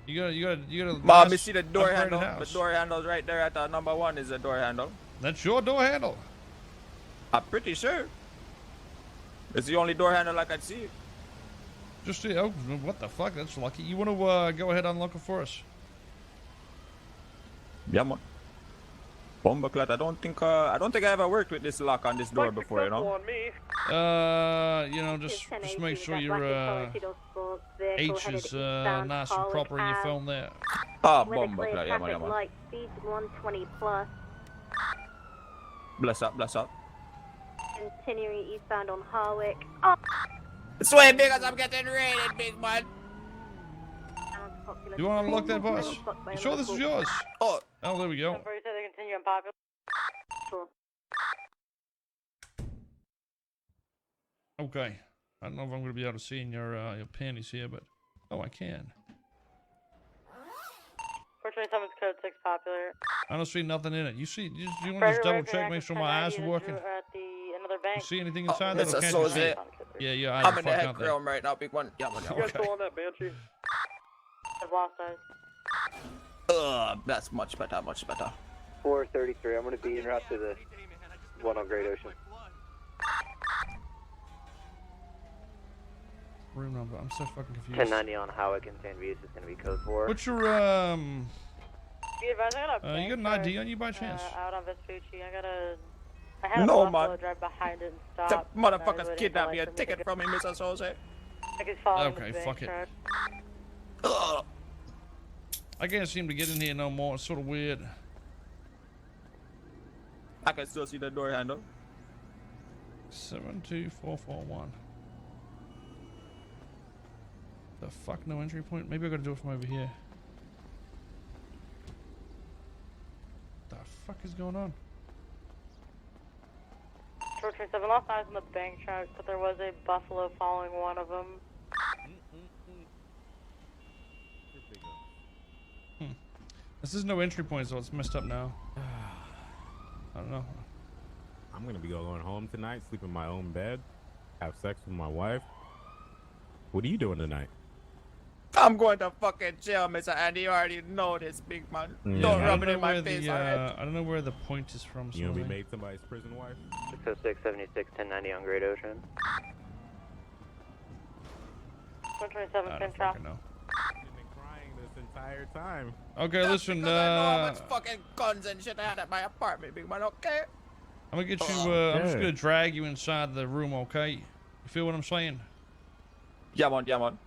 You got a Mom, nice you see the door upgraded handle? house. The door handle's right there at number 1 is the door handle. That's your door handle. I'm pretty sure. It's the only door handle I can see. Just oh, what the fuck? That's lucky. You want to go ahead and unlock it for us? Yeah, man. Bumbleclad, I don't think I ever worked with this lock on this door before, you know. On me. You know, just make sure your H is nice and proper in your phone there. Ah, With a clear Bumbleclad, yeah, man, traffic yeah, man. light, speed 120 plus. Bless up, bless up. Continuing eastbound on Harwick. Oh, Sway, Biggaz, I'm getting raided, big man. You want to unlock that, boss? You sure this is yours? Oh, Oh, there we go. Continue on Popular. Cool. Okay. I don't know if I'm going to be able to see in your panties here, but oh, I can. 427 is code 6 Popular. I don't see nothing in it. You see? You want to just double check, make sure my eyes are working? At another bank. You see anything inside Mr. that? Or can't you see? Soze. Yeah, your eyes I'm are in the fucking head out there. realm right now, big one. Yeah, man, You yeah. guys Okay. still on that Banshee? I've lost eyes. That's much better, much better. 433. I'm going to be en route to the one on Great Ocean. Room number. I'm so fucking confused. 1090 on Howick and San Vias is going to be code 4. What's your Be advised, I got a you got an ID on you by chance? out on Vespucci. I had a No, Buffalo man. drive behind it and The stop. motherfuckers kidnapped me. A ticket from me, Mr. Soze. Okay, fuck it. I can't seem to get in here no more. It's sort of weird. I can still see the door handle. 72441. The fuck, no entry point? Maybe I gotta do it from over here. The fuck is going on? 427 lost eyes on the bank truck, but there was a Buffalo following one of them. This is no entry point, so it's messed up now. I don't know. I'm gonna be going home tonight, sleep in my own bed, have sex with my wife. What are you doing tonight? I'm going to fucking jail, Mr. Andy. You already know this, big man. Yeah. Don't I rub don't it know in my where face, the, alright? I don't know where the point is from. You gonna be so made somebody's prison wife? 606, 76, 1090 on Great Ocean. 127 I pin don't trap. fucking know. I've been crying this entire time. Okay, That's listen. because I know how much fucking guns and shit I had at my apartment, big man, okay? I'm gonna get you. I'm just gonna drag you inside the room, okay? You feel what I'm saying? Yeah, man. Yeah, man.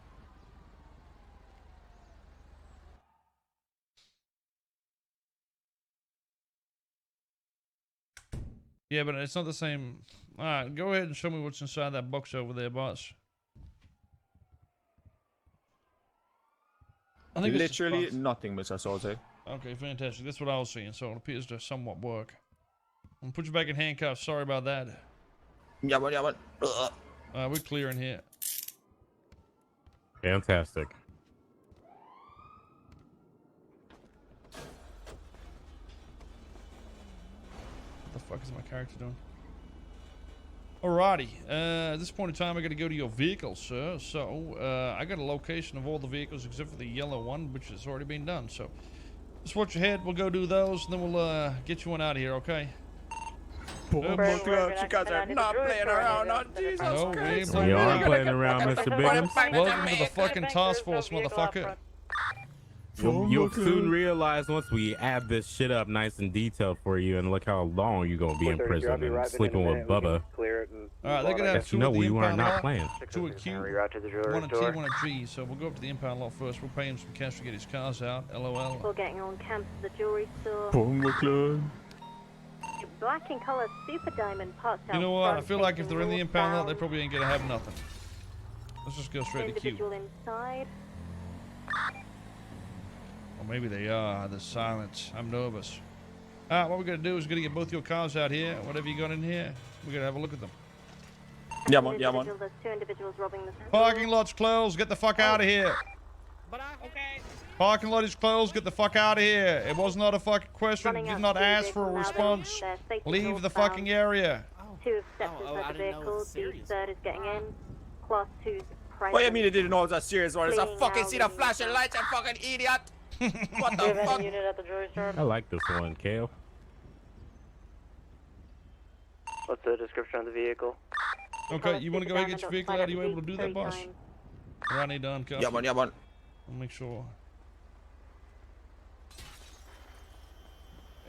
Yeah, but it's not the same. All right, go ahead and show me what's inside that box over there, boss. I think it's just Literally box. nothing, Mr. Soze. Okay, fantastic. That's what I was seeing. So it appears to somewhat work. I'm gonna put you back in handcuffs. Sorry about that. Yeah, man. Yeah, man. We're clear in here. Fantastic. What the fuck is my character doing? Alrighty. At this point in time, I got to go to your vehicle, sir. So I got a location of all the vehicles except for the yellow one, which has already been done. So just watch your head. We'll go do those, and then we'll get you one out of here, okay? You guys are not playing around, no? Jesus No, we ain't Christ. playing We around. aren't playing around, Mr. Biggaz. Welcome to the fucking task force, motherfucker. You'll soon realize once we add this shit up nice and detailed for you, and look how long you're gonna be in prison and sleeping with Bubba. Alright, they're gonna have two No, at the we are impound not lot. playing. Two at Q, one at T, one at G. So we'll go up to the impound lot first. We'll pay him some cash to get his cars out. LOL. Before getting on campus at the jewelry store. Your black in color super diamond parked out You know what? I front feel like if facing they're in the impound lot, they northbound. probably ain't gonna have nothing. Let's just go straight to Q. Individual inside. Or maybe they are. The silence. I'm nervous. Alright, what we're gonna do is we're gonna get both your cars out here. Whatever you got in here, we're gonna have a look at them. Yeah, man. Yeah, man. There's two individuals robbing the store. Parking lot's closed. Get the fuck out of here. Okay. Parking lot is closed. Get the fuck out of here. It was not a fucking question. Running Did out not two ask for a vehicles now, response. they're safely Leave the northbound. fucking area. Two have stepped inside the vehicle. The third is getting in. Class 2's present. What do you mean you didn't know it was a serious one? It's a Fleeing fucking out see the in flashing lights, you fucking idiot! What Do you the have fuck? any unit at the jewelry store? I like this one, Kale. What's the description of the vehicle? Okay, you want to go ahead and get your vehicle out? Are you able to do that, boss? Times. Or I need to uncuff Yeah, you? man. Yeah, man. I'll make sure.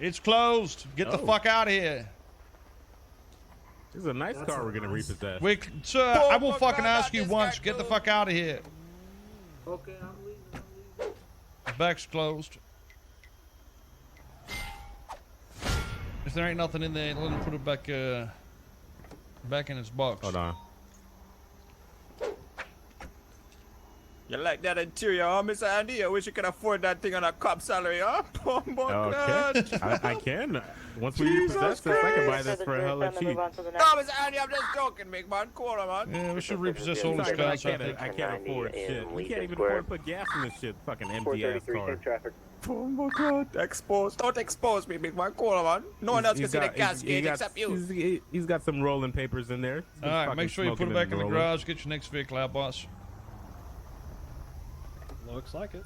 It's closed. Get the Oh. fuck out of here. This is a nice car we're gonna repossess. Sir, I will fucking ask you once. Get the fuck out of here. Okay, I'm leaving. The back's closed. If there ain't nothing in there, let him put it back, back in its box. Hold on. You like that interior, huh, Mr. Andy? I wish you could afford that thing on a cop salary, huh? Oh my Okay, God. I can. Once we repossess this, I can buy this for hella cheap. No, Mr. Andy, I'm just joking, big man. Cool, man. Yeah, we should repossess all Sorry, these but cars, I think. I can't afford shit. We can't even afford to put gas in this shit. Fucking empty ass 433, car. safe traffic. Oh my God. Exposed. Don't expose me, big man. Cool, man. No one else can see the gas gauge except you. He's got some rolling papers in there. He's been Alright, fucking make sure you put it smoking back in the rolling. garage. Get your next vehicle out, boss. Looks like it.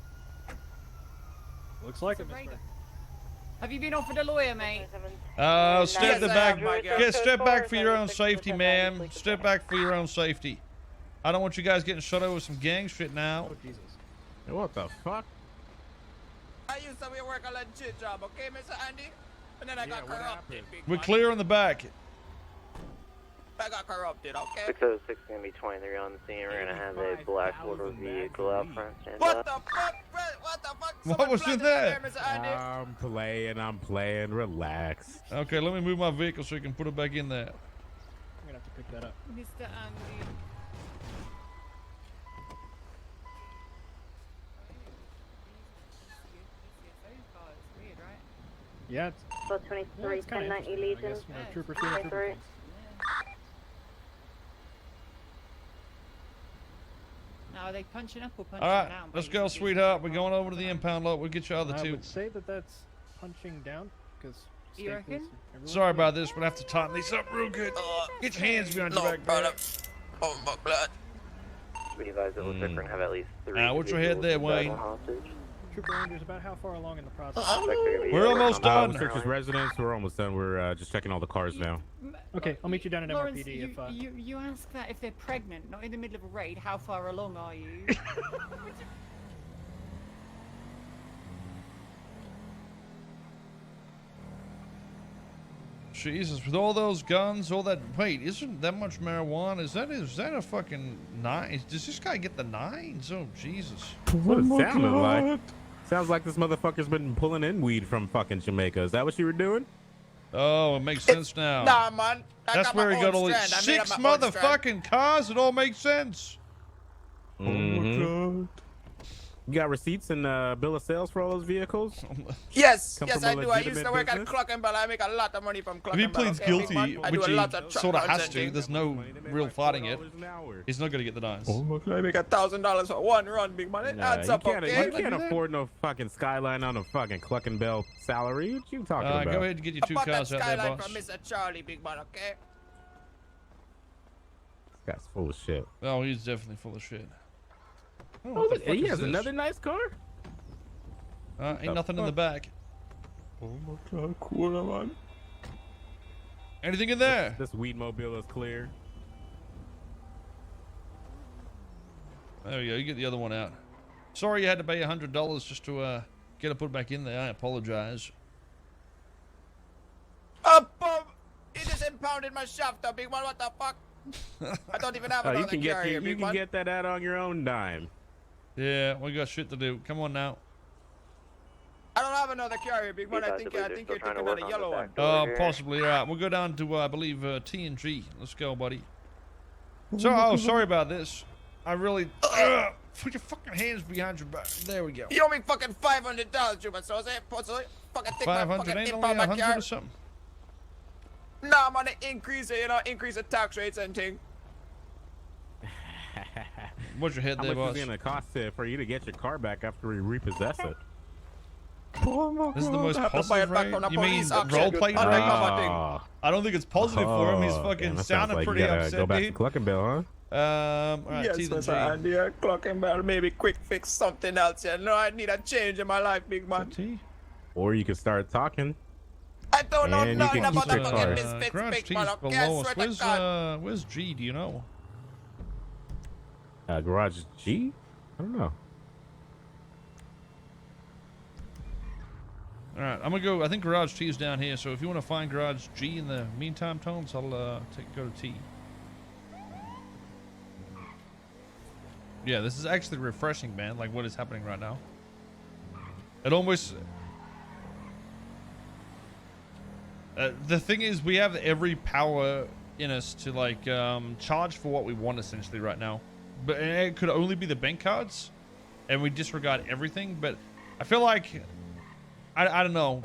Looks like it, mister. Have you been offered a lawyer, mate? Step the Yes, I back. am, my guy. Get step back for your own safety, ma'am. Step back for your own safety. I don't want you guys getting shot over some gang shit now. Oh, Jesus. What the fuck? I used to work a legit job, okay, Mr. Andy? And then I got corrupted, big We're man. clear on the back. I got corrupted, okay? 606 is going to be 23 on the scene. We're going to have a black motor vehicle out front. Stand What by. the fuck? What the fuck? What Someone was in planted there? Mr. Andy? I'm playing. Relax. Okay, let me move my vehicle so you can put it back in there. I'm gonna have to pick that up. Mr. Andy. Yeah, it's, 423, it's kind of 1090 I Legion. guess when a trooper sees a trooper. 23. Now, are they punching up or punching Alright, down? let's go, sweetheart. We're going over to the impound lot. We'll get your other I two. would say that that's punching down, because... You reckon? Sorry about this, but I have to tighten these up real good. Get your hands behind your No back, problem. man. Oh my God. We advise that looks like we're going to have at least 3 Watch your head there, individuals Wayne. held hostage. Trooper Andrews, about how far along in the process? Suspect are gonna be We're working almost on done. Search his residence. We're almost done. We're just checking all the cars now. Okay, I'll meet you down at Lawrence, MRPD if, you ask that if they're pregnant, not in the middle of a raid, how far along are you? Jesus, with all those guns, all that. Wait, isn't that much marijuana? Is that a fucking nine? Does this guy get the nines? Oh, Jesus. What it sounded like. Sounds like this motherfucker's been pulling in weed from fucking Jamaica. Is that what you were doing? Oh, it makes sense now. Nah, man. That's where he got all these 6 motherfucking cars. It all makes sense. Oh my God. You got receipts and bill of sales for all those vehicles? Yes, Come yes, from a I do. I used legitimate to work business? at Clock and Bell. I make a lot of money from Clock If he and Bell. pleads okay, big guilty, man? I do which a he lot of truck sort of runs has and to, things. there's no real fighting it. He's not going to get the nines. Oh my God. I make $1,000 for one run, big man. It adds up, you okay? can't afford no fucking Skyline on a fucking Cluck and Bell salary. What you talking about? Go ahead and get your I 2 bought that cars out there, Skyline boss. from Mr. Charlie, big man, okay? This guy's full of shit. Oh, he's definitely full of shit. Oh, Oh, what the look, fuck he is has this? another nice car? Ain't nothing in the back. Oh my God. Cool, man. Anything in there? This weed mobile is clear. There we go. You get the other one out. Sorry you had to pay $100 just to get it put back in there. I apologize. Oh, boom! You just impounded my shaft, big man. What the fuck? I don't even have You another can get carrier, you big can man. get that out on your own dime. Yeah, we got shit to do. Come on now. I don't have another carrier, big man. I think you're thinking of the yellow one. Possibly. All right, we'll go down to I believe T and G. Let's go, buddy. So, sorry about this. I really put your fucking hands behind your back. There we go. You owe me fucking $500, you but so say, fucking take my 500 fucking ain't impound only my 100 car. or something. Nah, man, increase it, increase the tax rates and thing. What's your head How there, much boss? is it gonna cost for you to get your car back after we repossess it? This is the most I have to buy positive it back rate? from the You mean police auction. role playing I'll rate? take my thing. I don't think it's positive for him. He's Damn, fucking that sounds sounding like pretty you gotta upset, go back to dude. Cluck and Bell, huh? All right, Yes, T and G. Mr. Andy, Clock and Bell, maybe quick fix something else. You know, I need a change in my life, big man. T? Or you could start talking. I don't know And you nothing can about keep the your fucking car. misfits, Garage big T's man. Okay, I below us. swear to God. Where's G? Do you know? Garage G? I don't know. All right, I'm gonna go. I think Garage T is down here. So if you want to find Garage G in the meantime, Tones, I'll go to T. Yeah, this is actually refreshing, man. Like what is happening right now. It almost. The thing is, we have every power in us to like charge for what we want essentially right now, but it could only be the bank cards, and we disregard everything. But I feel like. I don't know.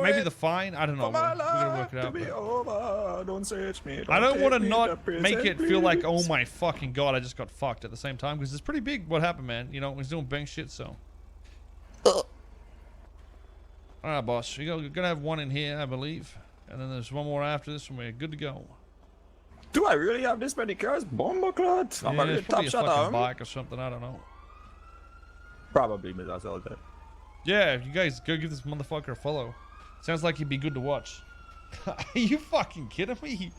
Maybe the fine. I don't know. We're gonna work it out. To be over. Don't search me. I don't want to take me not prison, make it feel like, oh please. my fucking god, I just got fucked at the same time because it's pretty big. What happened, man? You know, he's doing bank shit. So. All right, boss. You're gonna have one in here, I believe, and then there's one more after this, and we're good to go. Do I really have this many cars? Bomboclat. I'm Yeah, a real it's top probably a shot. fucking bike or something. I don't know. Probably, Mr. Soldier. Yeah, you guys go give this motherfucker a follow. Sounds like he'd be good to watch. Are you fucking kidding me?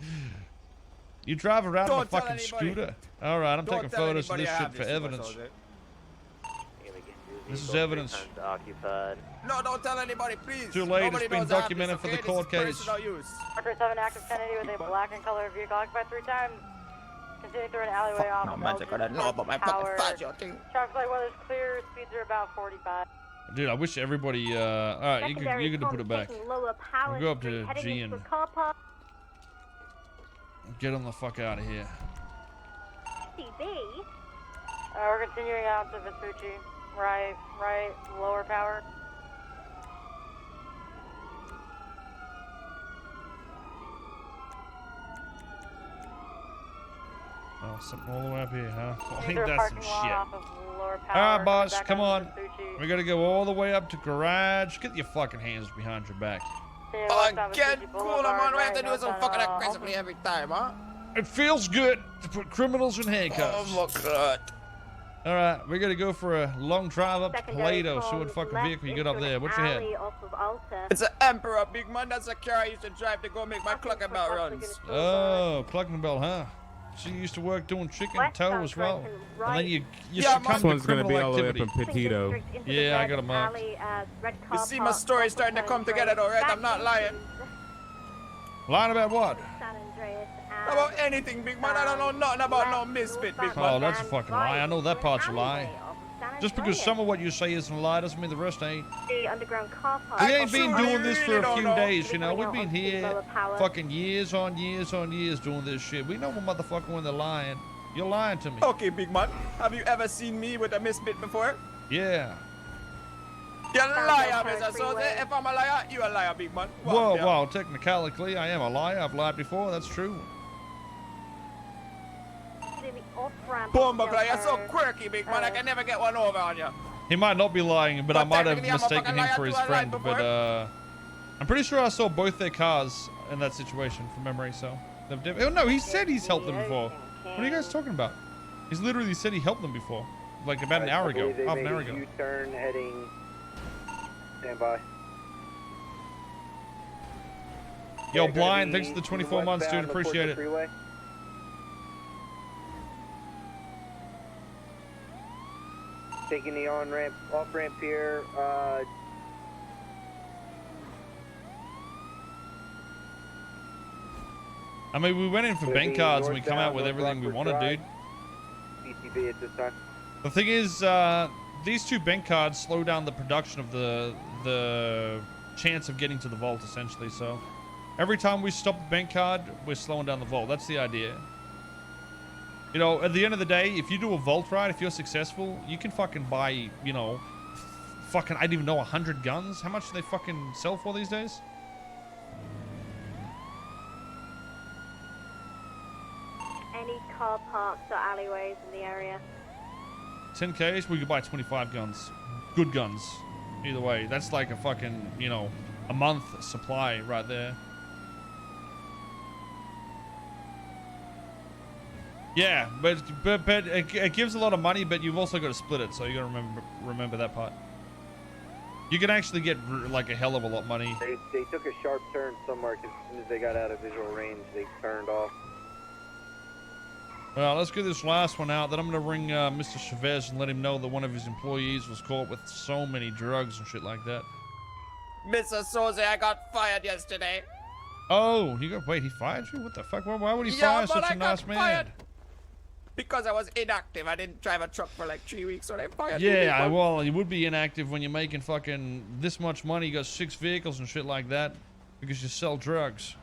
You drive around on a Don't tell fucking anybody. scooter. All right, I'm Don't taking tell photos of anybody this I shit have for this, Mr. evidence. Soldier. This is evidence. Occupied. No, don't tell anybody, please. Too late, Nobody it's been knows I have documented this, for the okay? court This is case. personal use. Parker 7 active Kennedy with a black and color vehicle occupied 3 times. Continuing through an alleyway off No, of man, I gotta know about my fucking Tower. fragile thing. Traffic light weather's clear. Speeds are about 45. Dude, I wish everybody. All right, you could put it back. Lower Power We'll go up Street, to heading G into and a car park. get them the fuck out of here. CB. We're continuing out to Vespucci. Right, lower power. Oh, something all the way up here, huh? I think Through a that's some parking lot shit. off of lower All power. right, boss, back come onto on. Vespucci. We gotta go all the way up to garage. Get your fucking hands behind your back. Again, cool, man. We have to do some fucking aggressively every time, huh? It feels good to put criminals in Oh handcuffs. my god. All right, we gotta go for a long drive up to Secondary Plato. See what comms fucking left vehicle you got into up an there. What's your head? alley off of Alta. It's an Emperor, big man. That's a car I used to drive to go make my cluck about runs. Oh, Clucking Bell, huh? She used to work doing chicken toe as well. And then you Yeah, succumb This to one's gonna be criminal all the way up activity. in Petito. Yeah, I got a mark. You see, my story's starting to come together, though, right? I'm not lying. Lying about what? San Andreas About anything, big man. I don't know nothing about no misfit, big man. Oh, that's a fucking lie. I know that part's a lie. Just because some of what you say isn't a lie doesn't mean the rest ain't. The underground car park. We ain't been doing this for a few days, you know. We've been Lower here power. fucking years on years on years doing this shit. We know a motherfucker when they're lying. You're lying to me. Okay, big man. Have you ever seen me with a misfit before? Yeah. You're a liar, Mr. Soze. If I'm a liar, you're a liar, big man. Well, well, technically, I am a liar. I've lied before. That's true. Bombaclaw, you're so quirky, big man. I can never get one over on you. He might not be lying, but I might have technically, I'm a mistaken fucking him liar for his too. I lied friend. before. But I'm pretty sure I saw both their cars in that situation from memory. So, oh no, he said he's helped them before. What are you guys talking about? He's literally said he helped them before, like about an hour ago, half an hour ago. U-turn heading. Stand by. Yo, Blind, thanks for the 24 months, dude. Appreciate it. Taking the on-ramp, off-ramp here. I mean, we went in for bank cards and we come out with everything we wanted, dude. PCB at this time. The thing is, these two bank cards slow down the production of the chance of getting to the vault, essentially. So every time we stop the bank card, we're slowing down the vault. That's the idea. You know, at the end of the day, if you do a vault ride, if you're successful, you can fucking buy, you know, fucking, I don't even know, 100 guns. How much do they fucking sell for these days? Any car parks or alleyways in the area? 10Ks, we could buy 25 guns. Good guns. Either way, that's like a fucking, you know, a month supply right there. Yeah, but it gives a lot of money, but you've also got to split it, so you got to remember that part. You can actually get like a hell of a lot of money. They took a sharp turn somewhere because as soon as they got out of visual range, they turned off. Well, let's get this last one out. Then I'm going to ring Mr. Chavez and let him know that one of his employees was caught with so many drugs and shit like that. Mr. Soze, I got fired yesterday. Oh, wait, he fired you? What the fuck? Why would he fire such a nice man? Fired. Because I was inactive. I didn't drive a truck for like 3 weeks, so they fired me. Yeah, well, you would be inactive when you're making fucking this much money. You got 6 vehicles and shit like that because you sell drugs.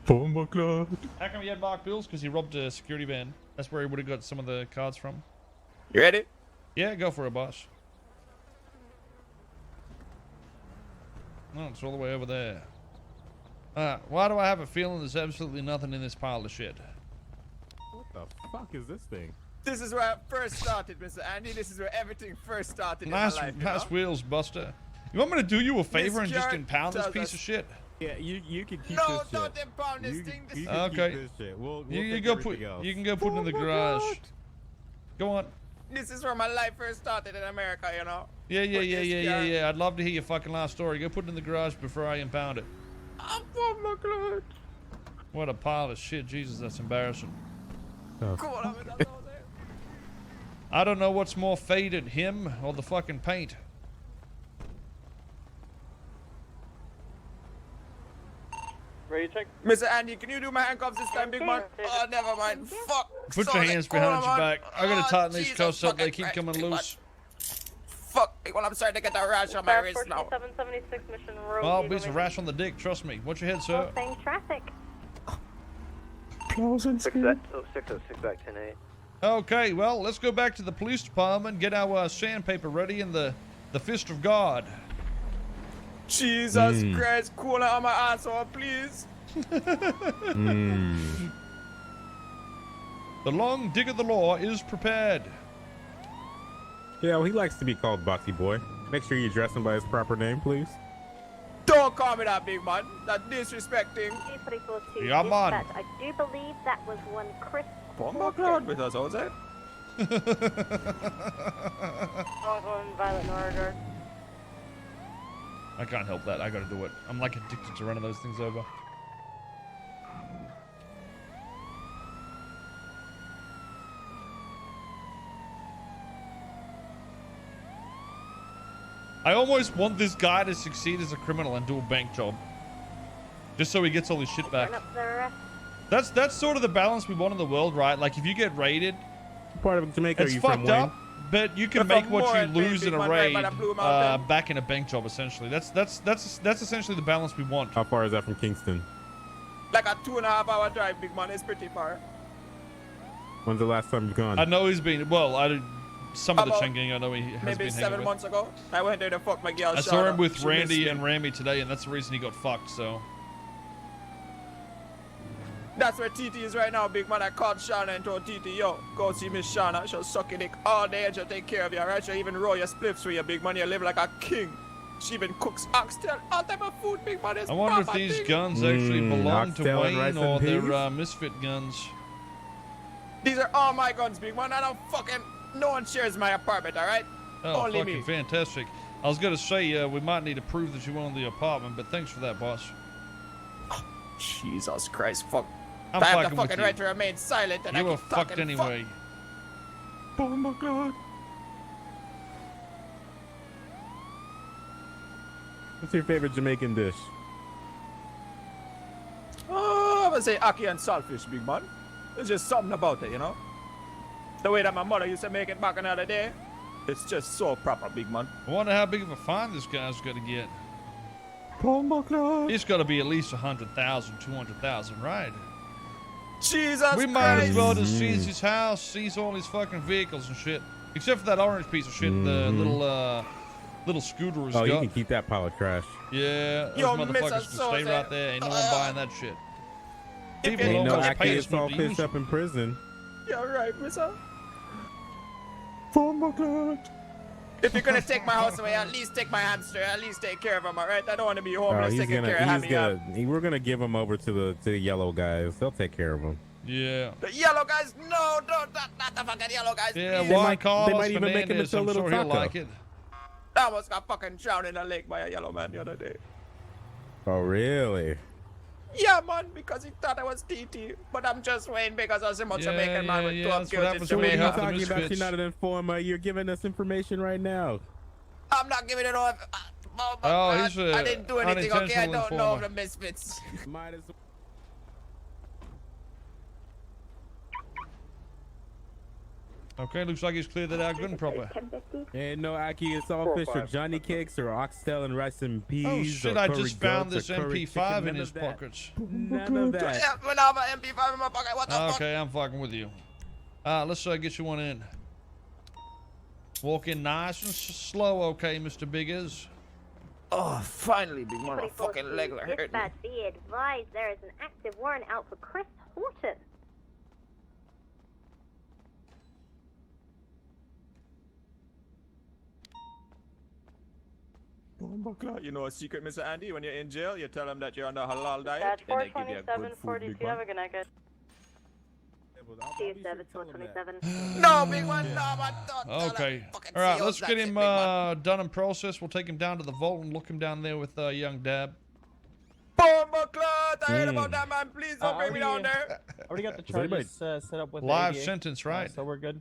Bombaclaw. How come he had marked bills? Because he robbed a security van. That's where he would have got some of the cards from. You ready? Yeah, go for it, boss. No, it's all the way over there. Why do I have a feeling there's absolutely nothing in this pile of shit? What the fuck is this thing? This is where I first started, Mr. Andy. This is where everything first started in my life. Nice wheels, Buster. You want me to do you a favor and just impound this piece of shit? Yeah, you can keep no, this shit. No, don't impound this thing. You This can okay. keep this shit. We'll you take go everything else. You can go put it in the garage. God. Go on. This is where my life first started in America, you know. Yeah. I'd love to hear your fucking last story. Go put it in the garage before I impound it. I'm from my God. What a pile of shit. Jesus, that's embarrassing. Oh. Come on, that's all there. I don't know what's more faded, him or the fucking paint. Ready to check? Mr. Andy, can you do my handcuffs this time, big man? Oh, never mind. Fuck. Put your hands behind your back. I gotta tighten these cuffs up. They keep coming loose. Fuck. Well, I'm starting to get a rash on my wrist now. 4776 Mission Road. Well, it's a rash on the dick. Trust me. Watch your head, sir. Same traffic. 606 back 10-8. Okay, well, let's go back to the police department, get our sandpaper ready, and the fist of God. Jesus Christ, cool on my asshole, please. The long dig of the law is prepared. Yeah, well, he likes to be called Boxy Boy. Make sure you address him by his proper name, please. Don't call me that, big man. That's disrespecting. Yeah, man. I do believe that was one Chris. Bombaclaw with us, Jose. Ongoing violent murder. I can't help that. I gotta do it. I'm like addicted to running those things over. I almost want this guy to succeed as a criminal and do a bank job. Just so he gets all his shit back. Up the arrest. That's sort of the balance we want in the world, right? Like if you get raided, Part of Jamaica. it's Are you from fucked Wayne? up, but you can If make I'm what more you at lose in Big a Man raid by the Blue Mountain. back in a bank job. Essentially, that's essentially the balance we want. How far is that from Kingston? Like a 2.5 hour drive, big man. It's pretty far. When's the last time you've gone? I know he's been some of the About Chenging I know he has Maybe been 7 hanging with. months ago. I went there to fuck my girl. I saw him Shauna. with She Randy missed and me. Ramy today, and that's the reason he got fucked. So That's where TT is right now, big man. I called Shauna and told TT, yo, go see Miss Shauna. She'll suck your dick all day and she'll take care of you, alright? She'll even roll your spliffs for you, big man. You live like a king. She even cooks oxtail, all type of food, big man. It's I wonder if proper these thing. guns actually belong to oxtail and rice Wayne and or they're peas? misfit guns. These are all my guns, big man. I don't fucking... No one shares my apartment, alright? Oh, Only fucking me. fantastic. I was gonna say we might need to prove that you own the apartment, but thanks for that, boss. Jesus Christ, fuck. I'm I have the fucking with fucking you. right to remain silent and You I were keep fucked talking anyway. Oh my god. What's your favorite Jamaican dish? Oh, I'm gonna say ackee and saltfish, big man. There's just something about it, you know? The way that my mother used to make it back in the other day, it's just so proper, big man. I wonder how big of a fine this guy's gonna get. Oh my god. It's gotta be at least 100,000, 200,000, right? Jesus We might as Christ. well just seize his house, seize all his fucking vehicles and shit. Except for that orange piece of shit, the little scooter he's Oh, you got. can keep that pile of trash. Yeah, those Yo, motherfuckers Mr. can stay Sosa. right there. Ain't no one buying that shit. People Ain't don't no want to pay Aki us is all to use pissed up them. in prison. You're right, mister. Oh my god. If you're gonna take my house away, at least take my hamster. At least take care of him, alright? I don't want to be homeless he's taking gonna, care of Hammy. we're gonna give him over to the yellow guys. They'll take care of him. Yeah. The yellow guys, no, don't, not the fucking yellow guys. Yeah, please. why call they us might even make him Fernandez? into a I'm little sure he'll taco. like it. I almost got fucking drowned in a lake by a yellow man the other day. Oh, really? Yeah, man, because he thought I was TT. But I'm just Wayne because I was a Jamaican man with 12 that's what kills in happens So when what you are you have the talking about? misfits. You're not an informer. You're giving us information right now. I'm not giving it all. Oh, my Oh, God. he's a I didn't do anything, okay? I unintentional don't know informer. the misfits. Might as Okay, looks like he's cleared that out good and proper. And no Aki and saltfish or Johnny cakes or oxtail and rice and peas. Oh shit, or I curry just found goats this or curry MP5 chicken. in None his of that. pockets. None of that. Yeah, when I have an MP5 in my pocket, what the fuck? Okay, I'm fucking with you. Let's get you one in. Walk in nice and slow, okay, Mr. Biggaz. Oh, finally, big man. My fucking leg hurt me. Dispatch, be advised, there is an active warrant out for Chris Horton. Oh my god. You know a secret, Mr. Andy? When you're in jail, you tell them that you're on the halal diet, That's and they give you a good food, 42742. big Have man. a good night, guys. See you, service 427. No, big one, no, man, don't tell Okay. them. Fucking All right, CEOs let's that get shit, him big man. done and processed. We'll take him down to the vault and look him down there with young Dab. Bomboclat! I heard about that, man. Please don't bring me down there. Already got the Was anybody- charges set up with Live the ADA, sentence, right? so we're good.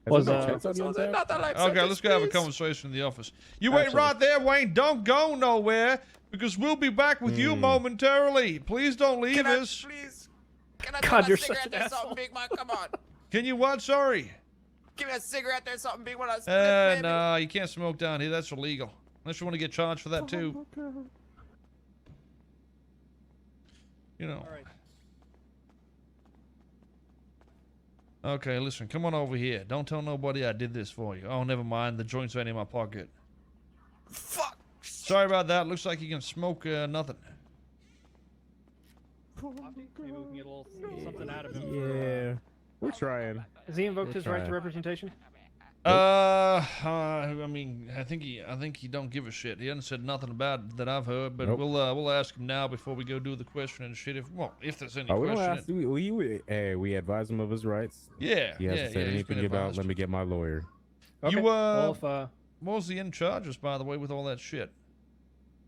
Was Was, checks on you on that? Not that life Okay, sentence, let's go have a please. conversation in the office. You wait Absolutely. right there, Wayne. Don't go nowhere because we'll be back with you momentarily. Please don't leave Can I, us. please? Can I God, have a you're such cigarette an or something, big man? Come on. Can you what? Sorry. Give me a cigarette or something, big one. I split, baby. No, you can't smoke down here. That's illegal. Unless you want to get charged for that too. You know. Okay, listen. Come on over here. Don't tell nobody I did this for you. Oh, never mind. The joint's right in my pocket. Fuck. Sorry about that. Looks like you can smoke nothing. Maybe we can get a little something out of him. Yeah, we're trying. Has he invoked his right to trying. representation? I mean, I think he don't give a shit. He hasn't said nothing about it that I've heard, but Nope. we'll ask him now before we go do the question and shit. If there's any Oh, we don't question. ask. We advise him of his rights. Yeah, He hasn't yeah, said yeah. He's been anything about. advised. Let me get my lawyer. Okay. You well, if, what was the end charges, by the way, with all that shit?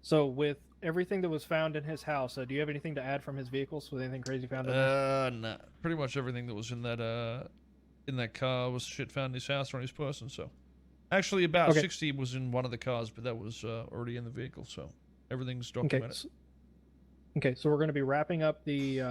so with everything that was found in his house, do you have anything to add from his vehicles? Was anything crazy found in there? Nah. Pretty much everything that was in that car was shit found in his house or on his person. So, actually, about Okay. 60 was in one of the cars, but that was already in the vehicle. So everything's Okay. documented. Okay, so we're going to be wrapping up the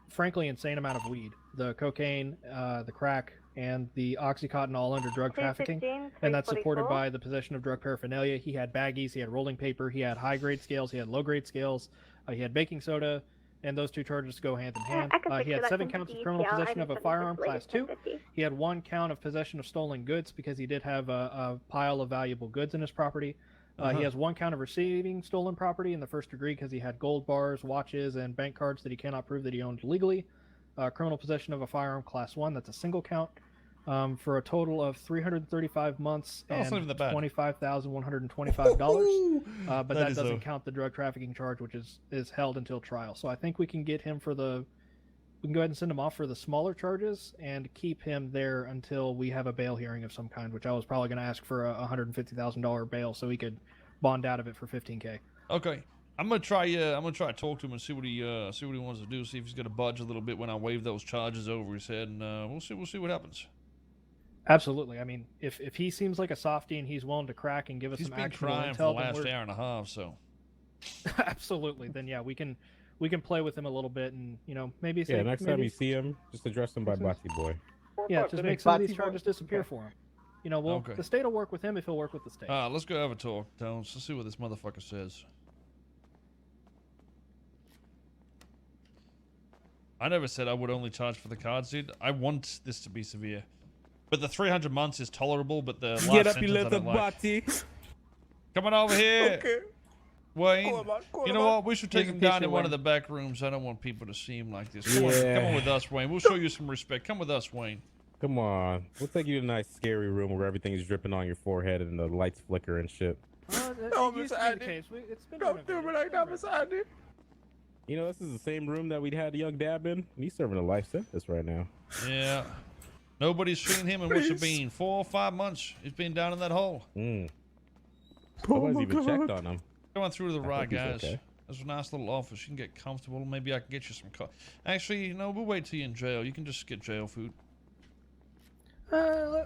frankly insane amount of weed, the cocaine, the crack, and the Oxycontin, all under drug trafficking, 216, and that's supported 344. by the possession of drug paraphernalia. He had baggies, he had rolling paper, he had high-grade scales, he had low-grade scales, he had baking soda, and those two charges go hand in hand. I can He had picture that 7 from counts of the criminal ETL. possession of a 77 firearm, lady class 2. 1050. He had 1 count of possession of stolen goods because he did have a pile of valuable goods in his property. He has 1 count of receiving stolen property in the first degree because he had gold bars, watches, and bank cards that he cannot prove that he owned legally. Criminal possession of a firearm, class 1, that's a single count, for a total of 335 months and $25,125. But that doesn't count the drug trafficking charge, which is held until trial. So I think we can get him for we can go ahead and send him off for the smaller charges and keep him there until we have a bail hearing of some kind, which I was probably going to ask for a $150,000 bail so he could bond out of it for $15K. Okay. I'm gonna try to talk to him and see what he wants to do. See if he's gonna budge a little bit when I wave those charges over his head, and we'll see what happens. Absolutely. I mean, if he seems like a softie and he's willing to crack and give us He's some been actionable crying intel, for the then last we're- hour and a half, so. Absolutely. Then yeah, we can play with him a little bit, and maybe say, Next time you see him, just address him by Bati Boy. yeah, just make some of these charges disappear for him. Okay. The state will work with him if he'll work with the state. Let's go have a talk, Tones. Let's see what this motherfucker says. I never said I would only charge for the cards, dude. I want this to be severe. But the 300 months is tolerable, but the life Get up, sentence you I little don't like. Bati. Come on over here. Okay. Wayne, Cool, you know what? We should take him down in one Wayne. of the back rooms. I don't want people to see him like this. Come on Yeah. with us, Wayne. We'll show you some respect. Come with us, Wayne. Come on. We'll take you to a nice scary room where everything is dripping on your forehead and the lights flicker and shit. No, It used Mr. to be the Andy. case. It's been Don't do me renovated. like that, Mr. Andy. You know, this is the same room that we'd had young Dab in. He's serving a life sentence right now. Yeah. Nobody's seen him in what's it been? 4 or 5 months. He's been down in that hole. Nobody's even checked on him. Going through to the right, think he's guys. okay. There's a nice little office. You can get comfortable. Maybe I can get you some Actually, we'll wait till you're in jail. You can just get jail food.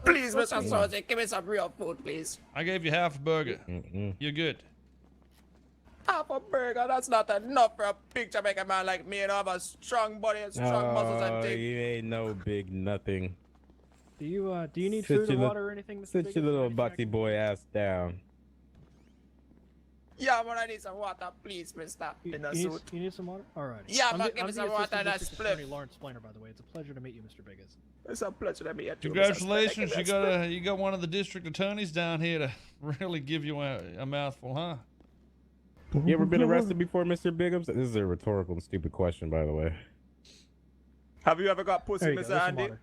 Please, Mr. Soze, give me some real food, please. I gave you half a burger. Mm-mm. You're good. Half a burger, that's not enough for a big Jamaican man like me, have a strong body and strong muscles and Oh, things. you ain't no big nothing. Do you need Sit food or your water or anything, Mr. Sit Biggaz? your little Anything I Bati can- boy ass down. Yeah, man, I need some water, please, mister. In a suit. You need some water? Alrighty. Yeah, I'm man, the- give I'm me the some water Assistant and a District spliff. Attorney Lawrence Splainer, by the way. It's a pleasure to meet you, Mr. Biggaz. It's a pleasure to meet you. too, Mr. Congratulations. Spliff. You got one of the district attorneys down here to really give you a mouthful, huh? You ever been arrested before, Mr. Biggums? This is a rhetorical and stupid question, by the way. Have you ever got pussy, There you go. Mr. There's some Andy? water.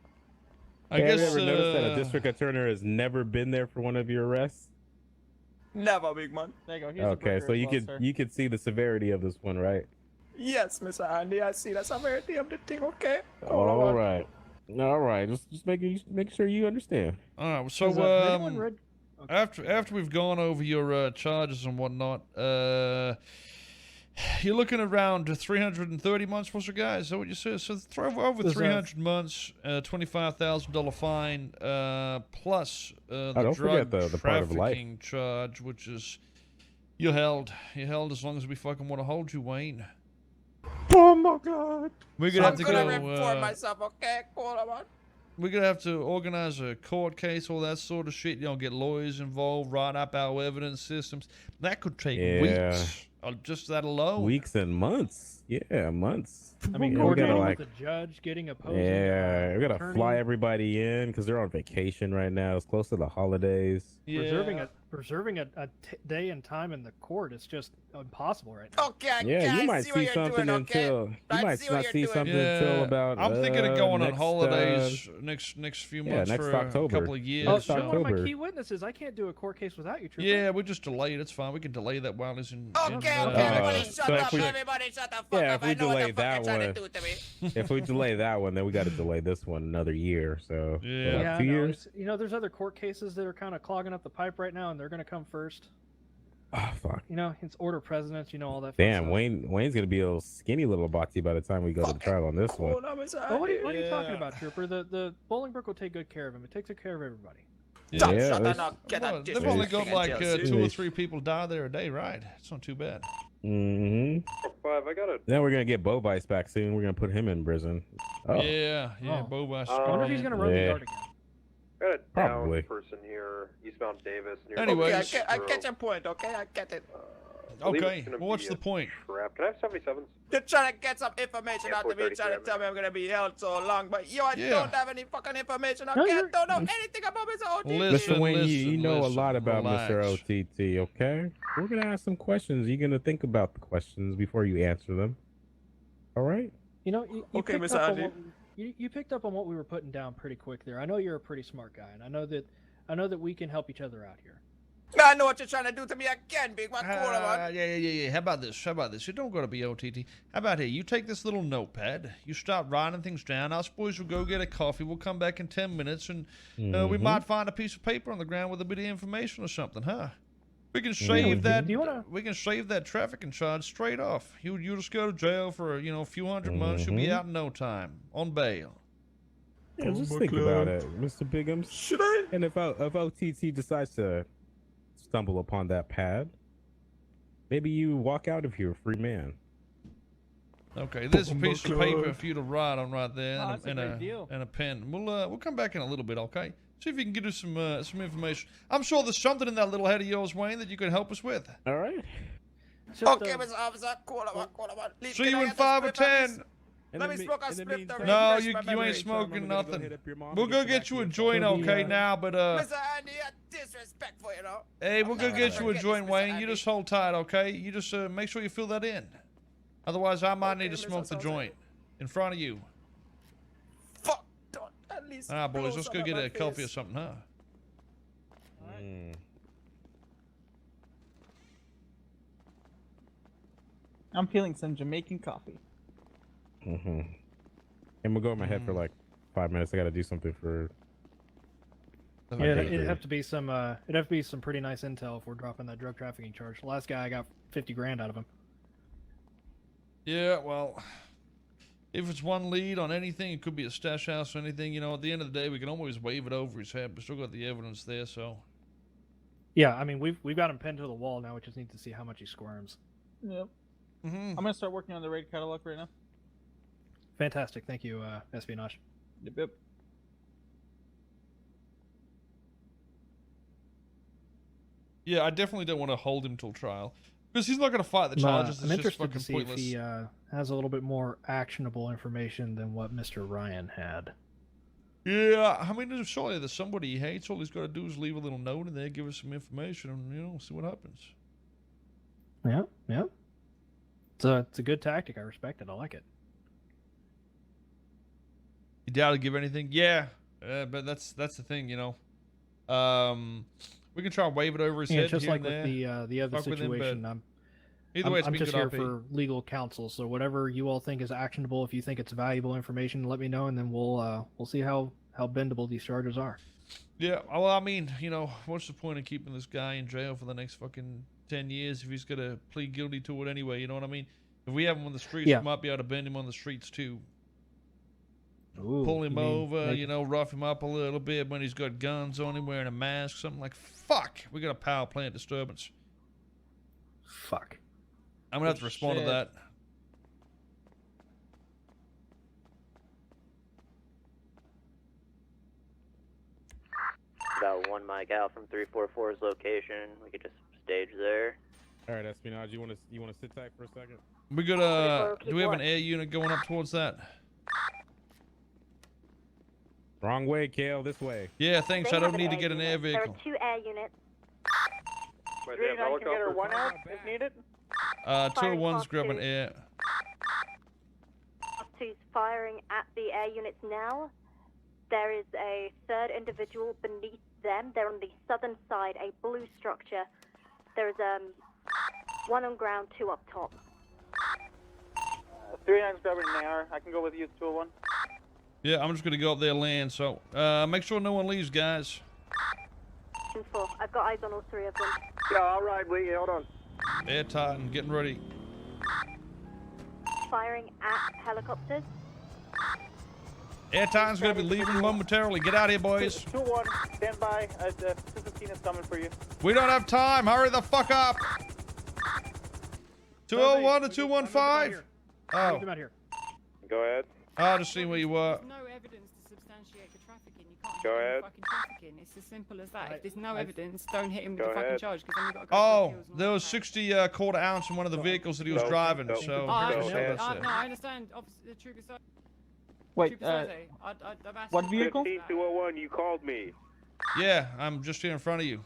I Have guess. you ever noticed that a district attorney has never been there for one of your arrests? Never, big man. There you go. Here's a Okay, burger so as you well, could sir. you could see the severity of this one, right? Yes, Mr. Andy, I see the severity of the thing, okay? All right. Just make sure you understand. All right. So Has anyone read? Okay. after we've gone over your charges and whatnot, you're looking around 330 months, was it, guys? Is that what you said? So throw over There's 300 months, $25,000 fine, plus the don't forget drug the part of life. trafficking charge, which is you're held as long as we fucking want to hold you, Wayne. Oh my god. We're gonna have I'm to gonna go. reform myself, okay? Cool, man. We're gonna have to organize a court case, all that sort of shit. Get lawyers involved, write up our evidence systems. That could take weeks. Just that alone. Weeks and months. Yeah, months. I mean, Yeah, we coordinating gotta with the judge, getting opposing. we gotta attorney, fly everybody in because they're on vacation right now. It's close to the holidays. Preserving a day and time in the court is just impossible right now. Okay, Yeah, you I might see see what you're something doing, okay? until I you might see what not you're see doing. something until about. I'm thinking of going on next, holidays next few months next for October. a couple of years. Oh, Next you're one of my October. key witnesses. I can't do a court case without you, Trooper. Yeah, we just delay it. It's fine. We can delay that while he's in. Okay, everybody shut so if up. we- Everybody shut the fuck Yeah, up. if we I know what delay the fuck that you're trying one- to do to me. If we delay that one, then we got to delay this one another year. So Yeah. what, Yeah, 2 I know. years. There's other court cases that are kind of clogging up the pipe right now, and they're going to come first. Oh fuck. It's order presidents, all that. fun Damn, stuff. Wayne's gonna be a little skinny little Bati by the time we go to trial on this one. Hold on, Mr. Oh, what are Andy. you talking about, Trooper? The Bolingbrook will take good care of him. It takes good care of everybody. Stop, Yeah, shut it's- up, get Well, that they've only got like disrespect 2 or 3 people die there a day, right? It's not too bad. Mm-hmm. 5, I got it. Then we're gonna get Bovice back soon. We're gonna put him in prison. Oh, Yeah, Oh. Boba. I wonder if he's gonna run the Yeah. yard again. I got a Probably. down person here, eastbound Davis. Near Anyways. Okay, I get your point, okay? I get it. Okay, well, what's the point? Trap. Can I have 77s? You're trying to get some information Yeah, out of me, 433, trying to tell me I'm gonna be held so long, but you Yeah. don't have any fucking information, okay? No, I you're- don't know anything about Mr. OTT. Listen, Mr. Wayne, you know listen, a lot about relax. Mr. OTT. Okay, we're gonna ask some questions. You're gonna think about the questions before you answer them. All right. You know, you Okay, picked Mr. up on Andy. what you picked up on what we were putting down pretty quick there. I know you're a pretty smart guy, and I know that we can help each other out here. I know what you're trying to do to me again, big man. Cool, man. Yeah. How about this? You don't got to be OTT. How about here? You take this little notepad. You start writing things down. Us boys will go get a coffee. We'll come back in 10 minutes, and we might find a piece of paper on the ground with a bit of information or something, huh? We can save that. Do you wanna- We can save that trafficking charge straight off. You just go to jail for a few hundred months. You'll be out in no time on bail. Yeah, just my think God. about it, Mr. Biggums. Should I? And if OTT decides to stumble upon that pad, maybe you walk out of here a free man. Okay, there's a Oh my piece of paper God. for you to write on right there, Oh, that's a great deal. and a pen. We'll come back in a little bit, okay? See if you can get us some information. I'm sure there's something in that little head of yours, Wayne, that you could help us with. All right. Just, Okay, Mr. Officer, cool, man. See you in 5 or 10. Let me smoke a spliff to No, refresh you my ain't memory. smoking nothing. We'll We'll go get you a joint, okay, now, but Mr. Andy, you're disrespectful, you know. hey, we'll go not get gonna you a forget joint, this, Mr. Wayne. You Andy. just hold tight, okay? You just make sure you fill that in. Otherwise, I might Okay, need to Mr. smoke the Sosa. joint in front of you. Fuck, don't at least. Ah, boys, blow let's some go of get my a coffee or face. something, huh? I'm feeling some Jamaican coffee. Mm-hmm. And we'll go in my head for like 5 minutes. I got to do something for. Yeah, it'd have to be some pretty nice intel if we're dropping that drug trafficking charge. The last guy I got 50 grand out of him. Yeah, well, if it's one lead on anything, it could be a stash house or anything. At the end of the day, we can always wave it over his head. We still got the evidence there, so. Yeah, I mean we've got him pinned to the wall now. We just need to see how much he squirms. Yep. Mm-hmm. I'm gonna start working on the raid catalog right now. Fantastic, thank you, Espionage. Yep. Yeah, I definitely don't want to hold him till trial because he's not going to fight the charges. I'm It's just interested fucking to see pointless. if he has a little bit more actionable information than what Mr. Ryan had. Yeah, I mean, surely there's somebody he hates. All he's got to do is leave a little note in there, give us some information, and see what happens. Yeah. It's a good tactic. I respect it. I like it. You doubt he'd give anything? Yeah, but that's the thing, we can try and wave it over his head Just here like and with there. the other Fuck with him, but situation, either way, it's I'm been just good here RP. for legal counsel. So whatever you all think is actionable, if you think it's valuable information, let me know, and then we'll see how bendable these charges are. Yeah, well, I mean, what's the point of keeping this guy in jail for the next fucking 10 years if he's going to plead guilty to it anyway, you know what I mean? If we have him on the streets, Yeah. we might be able to bend him on the streets too. Ooh, Pull him you mean over, rough him up a little bit when he's got guns on him, wearing a mask, something like, fuck, we got a power plant disturbance. Fuck. I'm going to have to respond to that. About 1 mic out from 344's location. We could just stage there. All right, Espionage, you want to sit tight for a second? We got do we have an air unit going up towards that? Wrong way, Kale. This way. Yeah, thanks. They I have don't need to get an air There are vehicle. 2 air units. My Green damn Knight can get her helicopter. one out if needed. 201's class grabbing 2. air. Class 2's firing at the air units now. There is a third individual beneath them. They're on the southern side, a blue structure. There is 1 on ground, 2 up top. 39's grabbing an AR. I can go with you, 201. Yeah, I'm just going to go up there and land, so make sure no one leaves, guys. 4. I've got eyes on all 3 of them. Yeah, all right, Lee, hold on. Airtight and getting ready. Firing at helicopters. Airtime's gonna be leaving momentarily. Get out of here, boys. 2-1, stand by. 215 is coming for you. We don't have time. Hurry the fuck up. 201 to 215. Oh. Come out here. Go ahead. I'll just see where you were. There's no evidence to substantiate the trafficking. You can't Go hit him ahead. with fucking trafficking. It's as simple as that. If there's no evidence, don't hit him with Go the fucking ahead. charge, because then we've got to go Oh, for appeals and there all was that. 60 quarter ounce in one of the vehicles that he was No, driving. no, So Oh, I Go understand. ahead. that's it. No, I understand. Officer, the trooper side. Wait, Trooper Soze, I've asked what you vehicle? 15201, you called me. Yeah, I'm just here in front of you.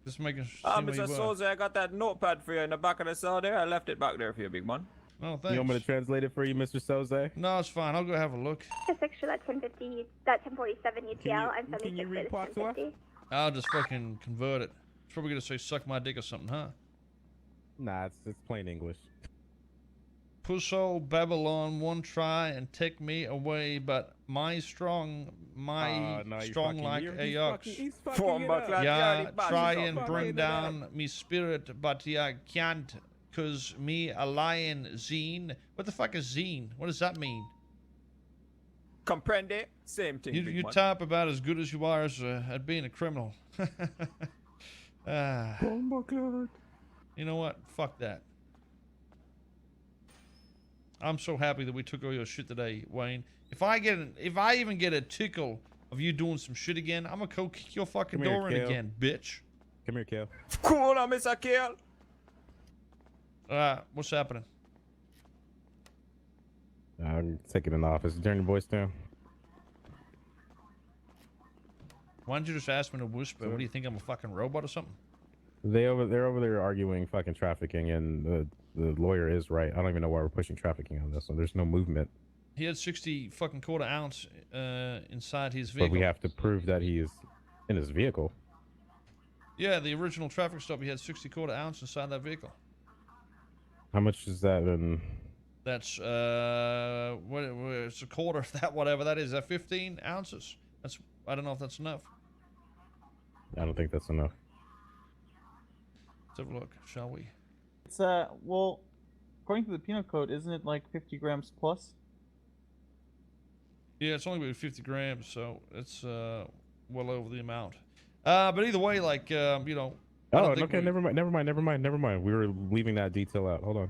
Just making sure. Mr. Soze, I got that notepad for you in the back of the cell there. I left it back there for you, big man. Oh, thanks. You want me to translate it for you, Mr. Soze? No, it's fine. I'll go have a look. Just extra that 1050, that 1047 UTL. I'm can you read part to us? I'll just fucking convert it. It's probably gonna say "suck my dick" or something, huh? Nah, it's plain English. Pusso Babylon, one try and take me away, but my strong like a ox. Yeah, try and bring down me spirit, but yeah, can't, cause me a lion zine. What the fuck is zine? What does that mean? Comprende? Same thing, big You man. type about as good as you are as, at being a criminal. You know what? Fuck that. I'm so happy that we took all your shit today, Wayne. If I even get a tickle of you doing some shit again, I'm gonna go kick your fucking Come here, door in Kale. again, bitch. Come here, Kale. Cool on, Mr. Kale. What's happening? I'm taking it in the office. Turn your voice down. Why don't you just ask me to whisper? What do you think? I'm a fucking robot or something? They're over there arguing fucking trafficking, and the lawyer is right. I don't even know why we're pushing trafficking on this one. There's no movement. He had 60 fucking quarter ounce inside his vehicle. But we have to prove that he is in his vehicle. Yeah, the original traffic stop, he had 60 quarter ounce inside that vehicle. How much is that in? That's it's a quarter of that, whatever that is. That 15 ounces. I don't know if that's enough. I don't think that's enough. Let's have a look, shall we? It's well, according to the penal code, isn't it like 50 grams plus? Yeah, it's only about 50 grams, so it's well over the amount. But either way, like you know. Oh, okay. Never mind. We were leaving that detail out. Hold on.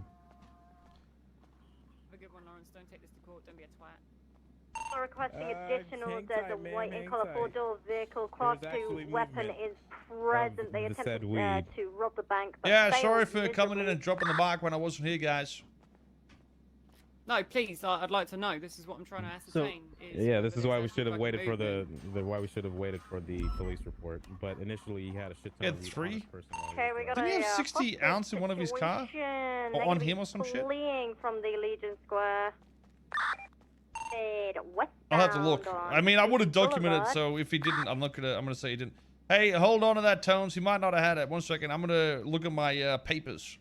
Have a good one, Lawrence. Don't take this to court. Don't be a twat. We're requesting additional. There's a white and color four-door vehicle. Class 2 weapon is present. They attempted to rob the bank. But Yeah, failed sorry for coming in miserably. and dropping the bike when I wasn't here, guys. No, please. I'd like to know. This is what I'm trying to ascertain. Yeah, this is whether why we there's should have actual waited for fucking why we should have waited for the police report. But initially, he had a shit ton. He had of weed on 3? his person while Okay, we got Didn't he a have 60 hostage ounce in one of his car? situation. Or They're on gonna him be or some shit? Fleeing from the Legion Square. Westbound I'll have to look. on I mean, I would have Beach documented. Boulevard. So if he didn't, I'm gonna say he didn't. Hey, hold on to that, Tones. He might not have had it. 1 second. I'm gonna look at my papers.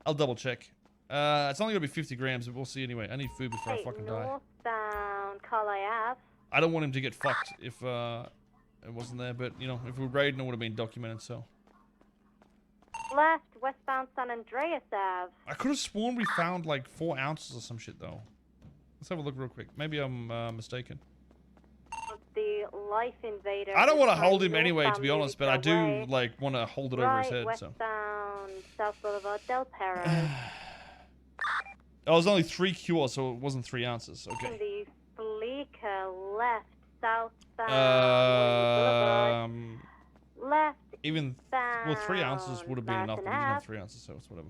I'll double check. It's only gonna be 50 grams, but we'll see anyway. I need food before I fucking die. Northbound Carlisle Ave. I don't want him to get fucked if it wasn't there. But you know, if we were raiding, it would have been documented. So Left westbound San Andreas Ave. I could have sworn we found like 4 ounces or some shit though. Let's have a look real quick. Maybe I'm mistaken. The life invader. I don't want to is hold him from anyway, to be northbound honest, but I do Way. like want to hold it over Right his head. So westbound South Boulevard Del Perro. I was only 3 QR, so it wasn't 3 ounces. In Okay. the Fleeca left southbound Boulevard. Left Even well, 3 ounces would have been enough, but he didn't have 3 ounces, so it's whatever.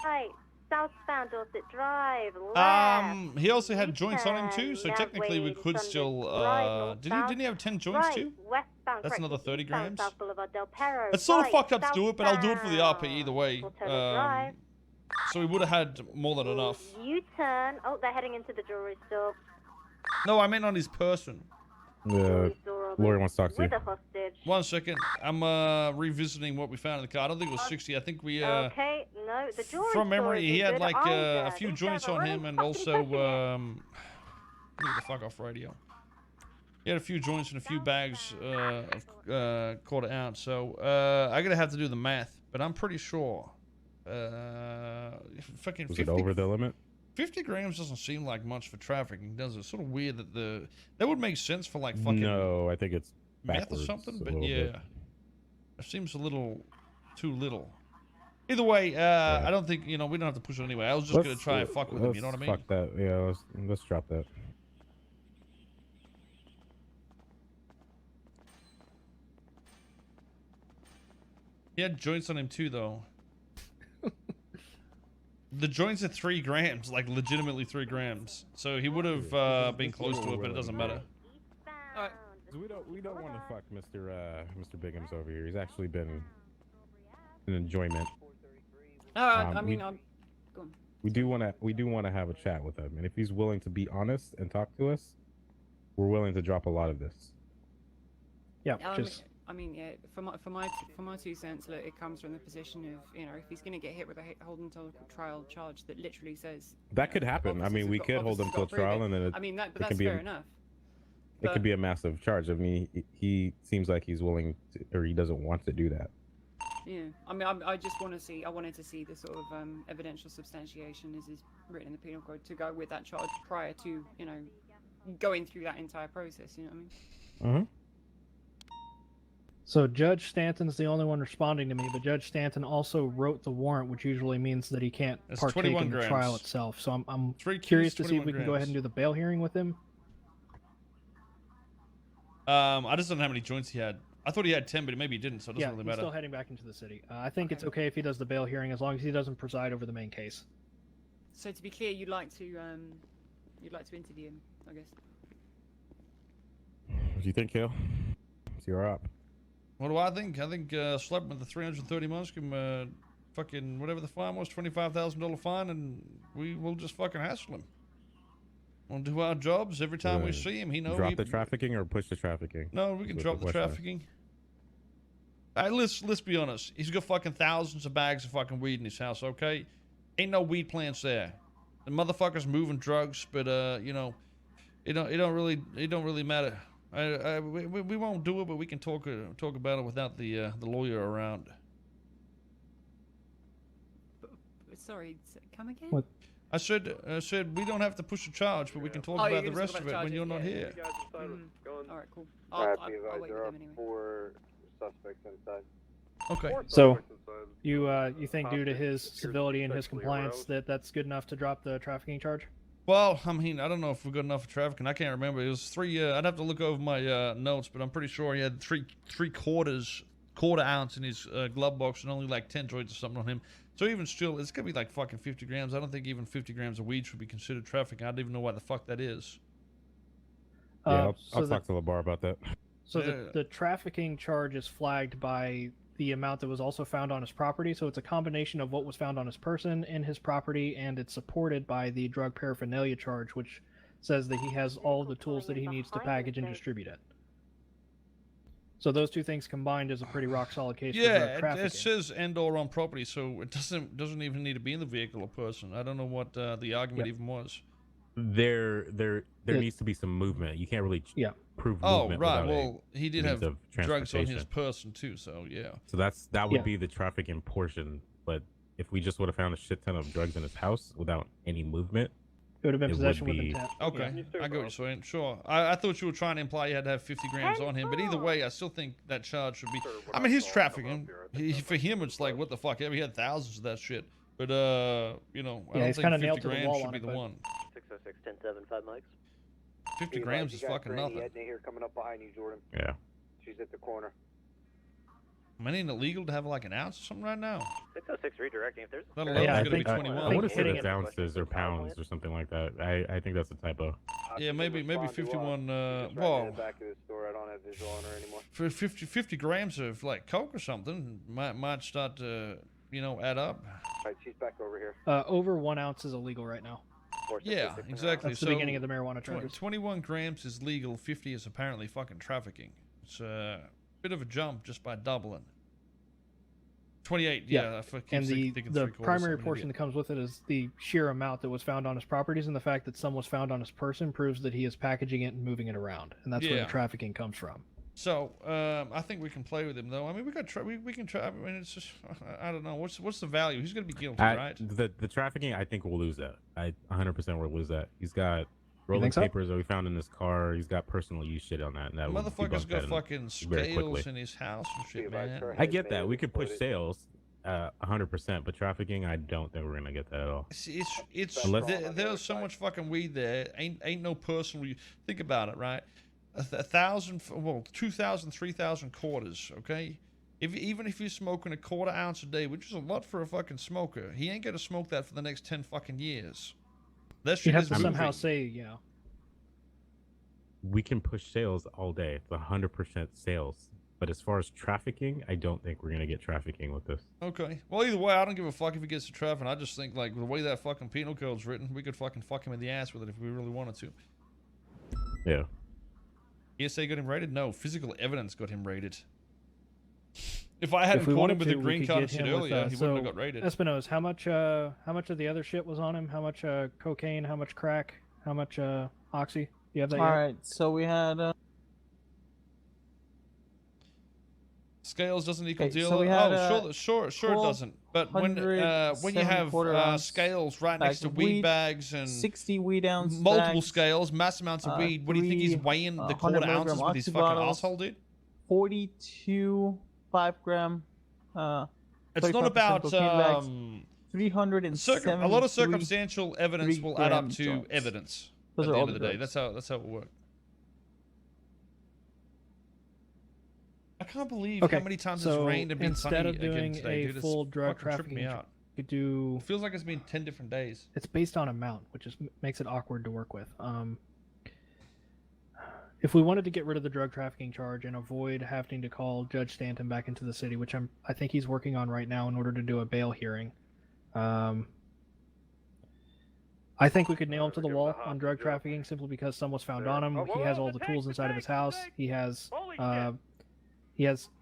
right southbound Dorset Drive. Left. He also had joints on him too, so Now technically we Wade, could Sunday still Drive, didn't he have 10 joints right, too? Westbound, That's correction, another 30 eastbound grams. South Boulevard Del Perro. It's sort of Right, fucked up to do it, but I'll do it for the RP southbound. either way. Volterra Drive. So we would have had more than enough. U-turn. Oh, they're heading into the jewelry store. No, I meant on his person. The lawyer wants to talk to you. With a hostage. 1 second. I'm revisiting what we found in the car. I don't think it was 60. I think we Okay, no, the jewelry from memory store is he in had good like order. a few These joints guys are on really him and fucking also pushing it. leave the fuck off radio. He had a few joints and a few bags of quarter ounce. So I gotta have to do the math, but I'm pretty sure. Fucking Was 50, it over the limit? 50 grams doesn't seem like much for trafficking, does it? It's sort of weird that that would make sense for like fucking No, I think it's meth or backwards something, a but little yeah, bit. it seems a little too little. Either way, I don't think we don't have to push it anyway. I was just gonna try and fuck with him. You know what I mean? Fuck that. Yeah, let's drop that. He had joints on him too, though. The joints are 3 grams, like legitimately 3 grams. So he would have been close to it, but it doesn't matter. We don't want to fuck Mr. Biggaz over here. He's actually been an enjoyment. I mean, I'm. Go on. We do want to have a chat with him, and if he's willing to be honest and talk to us, we're willing to drop a lot of this. Yeah, I mean, yeah. For my 2 cents, look, it comes from the position of if he's gonna get hit with a hold until trial charge that literally says that could happen. I mean, we could hold him till trial, and then but that's fair enough. It could be a massive charge. I mean, he seems like he's willing to, or he doesn't want to do that. Yeah, I mean, I just want to see. I wanted to see the sort of evidential substantiation, as is written in the penal code, to go with that charge prior to going through that entire process. You know what I mean? So Judge Stanton's the only one responding to me, but Judge Stanton also wrote the warrant, which usually means that he can't partake in the trial itself. So I'm curious to see if we can go ahead and do the bail hearing with him. I just don't know how many joints he had. I thought he had 10, but maybe he didn't, so it doesn't really matter. He's still heading back into the city. I think it's okay if he does the bail hearing as long as he doesn't preside over the main case. So to be clear, you'd like to interview him, I guess. What do you think, Koil? You're up. What do I think? I think slap him with the 330 months, give him fucking whatever the fine was, $25,000 fine, and we will just fucking hassle him. We'll do our jobs every time we see him. He knows. Drop the trafficking or push the trafficking? No, we can drop the trafficking. Let's be honest. He's got fucking thousands of bags of fucking weed in his house. Okay, ain't no weed plants there. The motherfucker's moving drugs, but it don't really matter. We won't do it, but we can talk about it without the lawyer around. Sorry, come again? What? I said we don't have to push a charge, but we can talk about the rest of it when you're not here. All right, cool. I'll wait with them anyway. 4 suspects inside. Okay. So you think due to his civility and his compliance that's good enough to drop the trafficking charge? Well, I mean, I don't know if we're good enough for trafficking. I can't remember. It was 3. I'd have to look over my notes, but I'm pretty sure he had quarter ounce in his glove box and only like 10 joints or something on him. So even still, it's gonna be like fucking 50 grams. I don't think even 50 grams of weed should be considered trafficking. I don't even know why the fuck that is. Yeah, I'll talk to LeBar about that. So the trafficking charge is flagged by the amount that was also found on his property. So it's a combination of what was found on his person and his property, and it's supported by the drug paraphernalia charge, which says that he has all the tools that he needs to package and distribute it. So those two things combined is a pretty rock solid case for drug trafficking. It says and/or on property, so it doesn't even need to be in the vehicle or person. I don't know what the argument even was. There needs to be some movement. You can't really prove movement. Oh, right. Well, he did have drugs on his person too, so yeah. So that would be the trafficking portion. But if we just would have found a shit ton of drugs in his house without any movement, it would have been possession with intent. Okay, I got what you're saying. Sure. I thought you were trying to imply you had to have 50 grams on him, but either way, I still think that charge should be. I mean, he's trafficking. For him, it's like, what the fuck? He had thousands of that shit. But I don't think 50 grams should be the one. 606 10-7, 5 mics. 50 grams is fucking nothing. Here coming up behind you, Jordan. Yeah. She's at the corner. I mean, ain't it illegal to have like an ounce or something right now? 606 redirecting. If there's gonna be 21. I would have said it's ounces or pounds or something like that. I think that's a typo. Yeah, maybe 51. Well, back of the store. I don't have visual on her anymore. For 50 grams of like coke or something might start to add up. All right, she's back over here. Over 1 ounce is illegal right now. Yeah, exactly. That's the beginning of the marijuana charges. 21 grams is legal. 50 is apparently fucking trafficking. It's a bit of a jump just by doubling. 28. Yeah. I keep And the thinking the 3/4, primary I'm an portion idiot. that comes with it is the sheer amount that was found on his properties, and the fact that some was found on his person proves that he is packaging it and moving it around, and that's where Yeah. the trafficking comes from. So I think we can play with him though. I mean, we can try. I mean, it's just I don't know. What's the value? He's gonna be guilty, right? The trafficking, I think we'll lose that. I 100% will lose that. He's got rolling think so? papers that we found in his car. He's got personal use shit on that. And that The would motherfucker's debunk got that fucking very quickly. scales in his house and shit, man. I get that. We could push sales 100%, but trafficking, I don't think we're gonna get that at all. It's Unless- there's so much fucking weed there. Ain't no personal. Think about it, right? 1,000, well, 2,000, 3,000 quarters. Okay, even if he's smoking a 1/4 ounce a day, which is a lot for a fucking smoker, he ain't gonna smoke that for the next 10 fucking years. That shit You have is to somehow moving. say, you know, We can push sales all day. It's 100% sales. But as far as trafficking, I don't think we're gonna get trafficking with this. Okay. Well, either way, I don't give a fuck if he gets to trafficking. I just think like the way that fucking penal code's written, we could fucking fuck him in the ass with it if we really wanted to. Yeah. ESA got him raided? No, physical evidence got him raided. If I hadn't if we caught him wanted with to, the we green could card get and shit him with, earlier, he so, wouldn't have got raided. Espinosa, how much of the other shit was on him? How much cocaine? How much crack? How much oxy? Do you have that? All yet? right, so we had. Scales doesn't equal Okay, deal. so we had, sure it doesn't. But when you 107 have quarter-ounce scales right next bags to of weed weed, bags and 60 weed ounce multiple bags, scales, mass amounts of weed, what do you think he's weighing the 100 1/4 ounces milligram with his oxy fucking bottles, asshole, dude? 42 5-gram. It's not 35% about cocaine bags, a lot of circumstantial evidence will add up to 3-gram joints. evidence Those at are the all end of the day. drugs. That's how it will work. I can't believe Okay, how many times so it's rained and been instead sunny of doing again today, a dude. It's full drug fucking tripping me trafficking, out. you could do. It feels like it's been 10 different days. It's based on amount, which makes it awkward to work with. If we wanted to get rid of the drug trafficking charge and avoid having to call Judge Stanton back into the city, which I think he's working on right now in order to do a bail hearing, I think we could nail him to the wall on drug trafficking simply because some was found on him. He has all the tools inside of his house. He has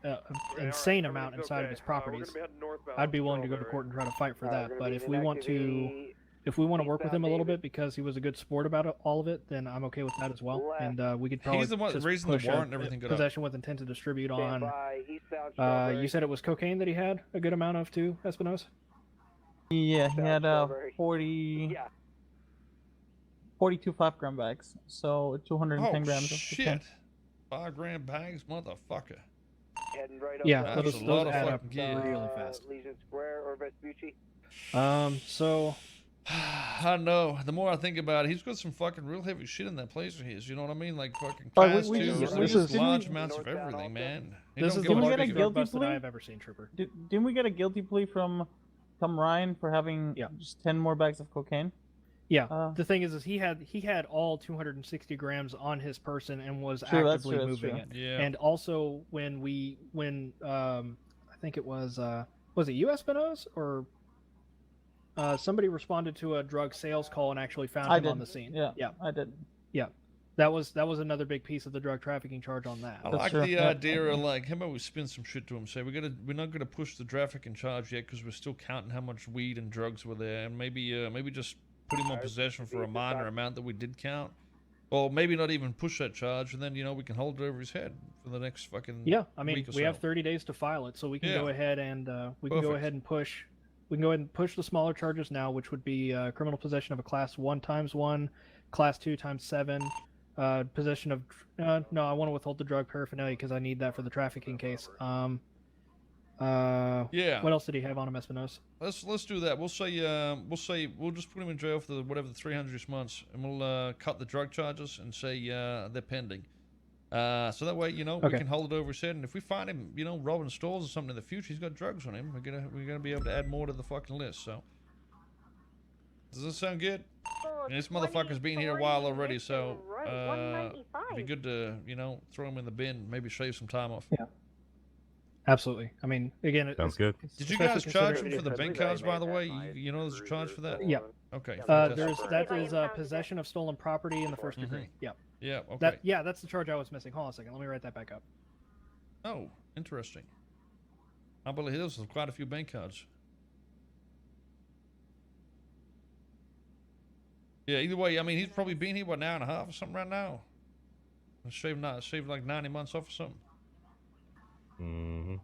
an insane amount inside of his properties. I'd be willing to go to court and try to fight for that. But if we want to work with him a little bit because he was a good sport about all of it, then I'm okay with that as well. And we could probably He's the one just raising the push warrant and everything got up. possession with intent to distribute on. You said it was cocaine that he had a good amount of too, Espinosa? Yeah, he had 42 5-gram bags, so 210 grams of shit. cocaine. 5-gram bags, motherfucker. Yeah, That's those a lot of add up fucking gear. really fast. Legion Square or Vespucci? I So don't know. The more I think about it, he's got some fucking real heavy shit in that place of his. You know what I mean? Like fucking Alright, class we 2, just- there's didn't large we- amounts of everything, man. He this don't is give the a we largest get a fuck. drug guilty bust that plea? I've ever seen, Trooper. Didn't we get a guilty plea from Tom Ryan for having just 10 more bags of cocaine? Yeah, the thing is he had all 260 grams on his person and was True, that's actively true, that's moving true. it. Yeah. And also when I think it was it you, Espinosa, or somebody responded to a drug sales call and actually found him on the scene. Yeah, I did. Yeah, that was another big piece of the drug trafficking charge on that. I like the idea of like, how about we spin some shit to him? Say we're not gonna push the trafficking charge yet because we're still counting how much weed and drugs were there, and maybe just put him on possession for a minor amount that we did count, or maybe not even push that charge, and then we can hold it over his head for the next fucking week or so. We have 30 days to file it, so we can go ahead and push. We can go ahead and push the smaller charges now, which would be criminal possession of a class 1 × 1, class 2 × 7, possession of. No, I want to withhold the drug paraphernalia because I need that for the trafficking case. What else did he have on him, Espinosa? Let's do that. We'll we'll just put him in jail for whatever the 300 months, and we'll cut the drug charges and say they're pending. So that way, we can hold it over his head, and if we find him, robbing stores or something in the future, he's got drugs on him. We're gonna be able to add more to the fucking list. So, does this sound good? And this motherfucker's been here a while already, so it'd be good to throw him in the bin, maybe shave some time off. Yeah. Absolutely. I mean, again, Sounds good. Did you guys charge him for the bank cards, by the way? You know there's a charge for that? Yeah. Okay. That is possession of stolen property in the first degree. Yeah. Yeah. Okay. That's the charge I was missing. Hold on a second. Let me write that back up. Oh, interesting. I believe there's quite a few bank cards. Yeah, either way, I mean, he's probably been here, what, an hour and a half or something right now? Shaved like 90 months off or something. Mm-hmm.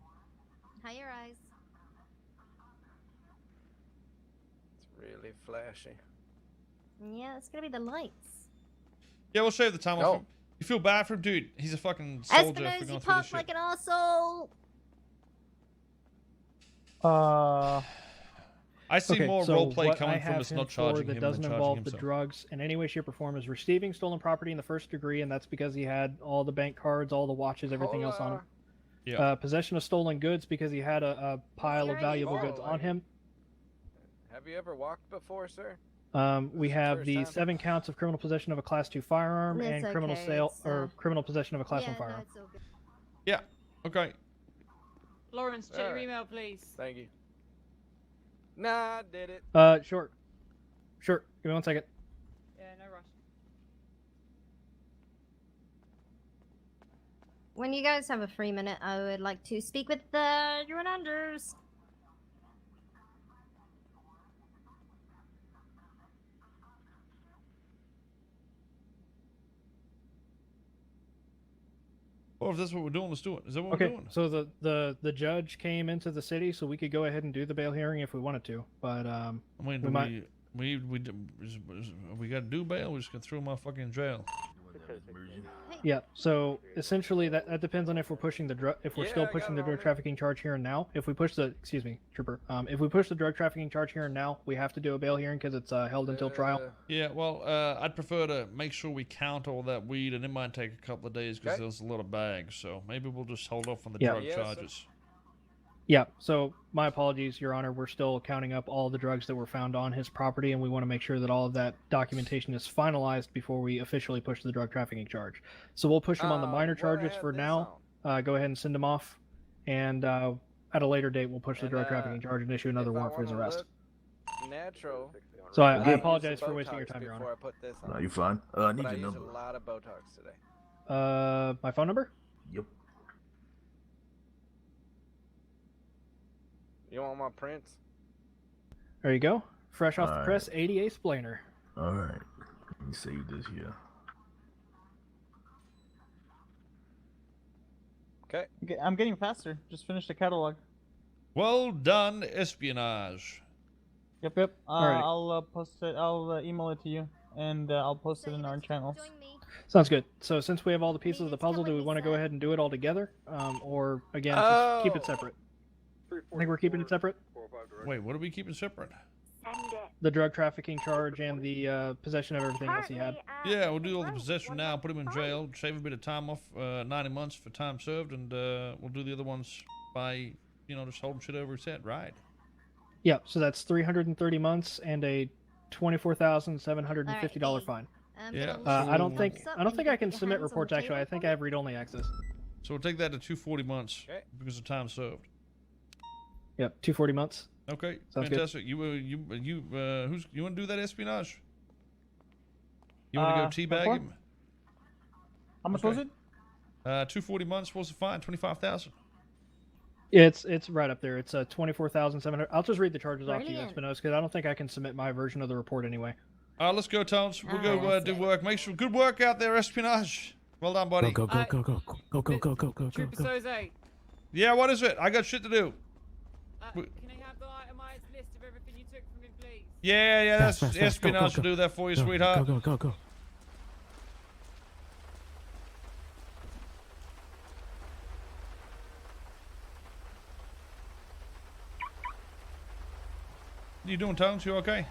High your eyes. It's really flashy. Yeah, it's gonna be the lights. Yeah, we'll shave the time off him. You feel bad for him? Dude, he's a fucking soldier for Espinosa, going you through this parked shit. like an arsehole. I see more so roleplay what coming I from have us him not for charging that him than doesn't charging involve the himself. drugs in any way, shape, or form is receiving stolen property in the first degree, and that's because he had all the bank cards, all the watches, everything else on him. Yeah. Possession of stolen goods because he had a pile of valuable goods on him. Have you ever walked before, sir? We have the 7 counts of criminal possession of a Class 2 firearm It's and criminal okay, sale it's, or criminal possession of a Class yeah, 1 firearm. No, it's all good. Yeah. Okay. Lawrence, check your email, please. Thank you. Nah, I did it. Sure. Give me 1 second. Yeah, no rush. When you guys have a free minute, I would like to speak with the Unders. Or if that's what we're doing, let's do it. Is that what we're doing? So the judge came into the city, so we could go ahead and do the bail hearing if we wanted to, but I mean, we got to do bail. We're just gonna throw my fucking jail. Yeah, so essentially that depends on if we're pushing the still pushing the drug trafficking charge here and now. If we push the trooper, if we push the drug trafficking charge here and now, we have to do a bail hearing because it's held until trial. Yeah, well, I'd prefer to make sure we count all that weed, and it might take a couple of days because there's a lot of bags. So maybe we'll just hold off on the drug charges. Yeah, so my apologies, Your Honor. We're still counting up all the drugs that were found on his property, and we want to make sure that all of that documentation is finalized before we officially push the drug trafficking charge. So we'll push him on the minor charges for now. Go ahead and send him off, and at a later date, we'll push the drug trafficking charge and issue another warrant for his arrest. Natural. So I apologize for wasting your time, Your Honor. I put this on. No, you're fine. I need But your use number. a lot of Botox today. My phone number? Yep. You want my prints? There you go. Fresh off All the right. press, 88 Splainer. All right. Let me save this here. Okay. I'm getting faster. Just finished the catalog. Well done, espionage. Yep. Alright. I'll post it. I'll email it to you, and I'll post it in our channels. Sounds good. So since we have all the pieces of the puzzle, do we want to go ahead and do it all together? Or, again, just keep it separate? I think we're keeping it separate. Wait, what are we keeping separate? The drug trafficking charge and the possession of everything else he had. Yeah, we'll do all the possession now, put him in jail, shave a bit of time off, 90 months for time served, and we'll do the other ones by, just holding shit over his head, right? Yeah, so that's 330 months and a $24,750 fine. Yeah. I don't think I can submit reports. Actually, I think I have read-only access. So we'll take that to 240 months because of time served. Yep, 240 months. Okay, Sounds fantastic. You want to do that espionage? You want to go teabag him? How much was it? 240 months. What's the fine? 25,000. It's right up there. It's 24,700. I'll just read the charges off to you, Brilliant. Espinosa, because I don't think I can submit my version of the report anyway. Let's go, Tones. We'll go do work. Make sure good work out there, espionage. Well done, buddy. Go. Trooper Soze, Yeah, what is it? I got shit to do. can I have the itemized list of everything you took from him, please? Yeah, that's Fast. espionage Go. will do that for you, sweetheart. Go. You doing, Tones? You okay?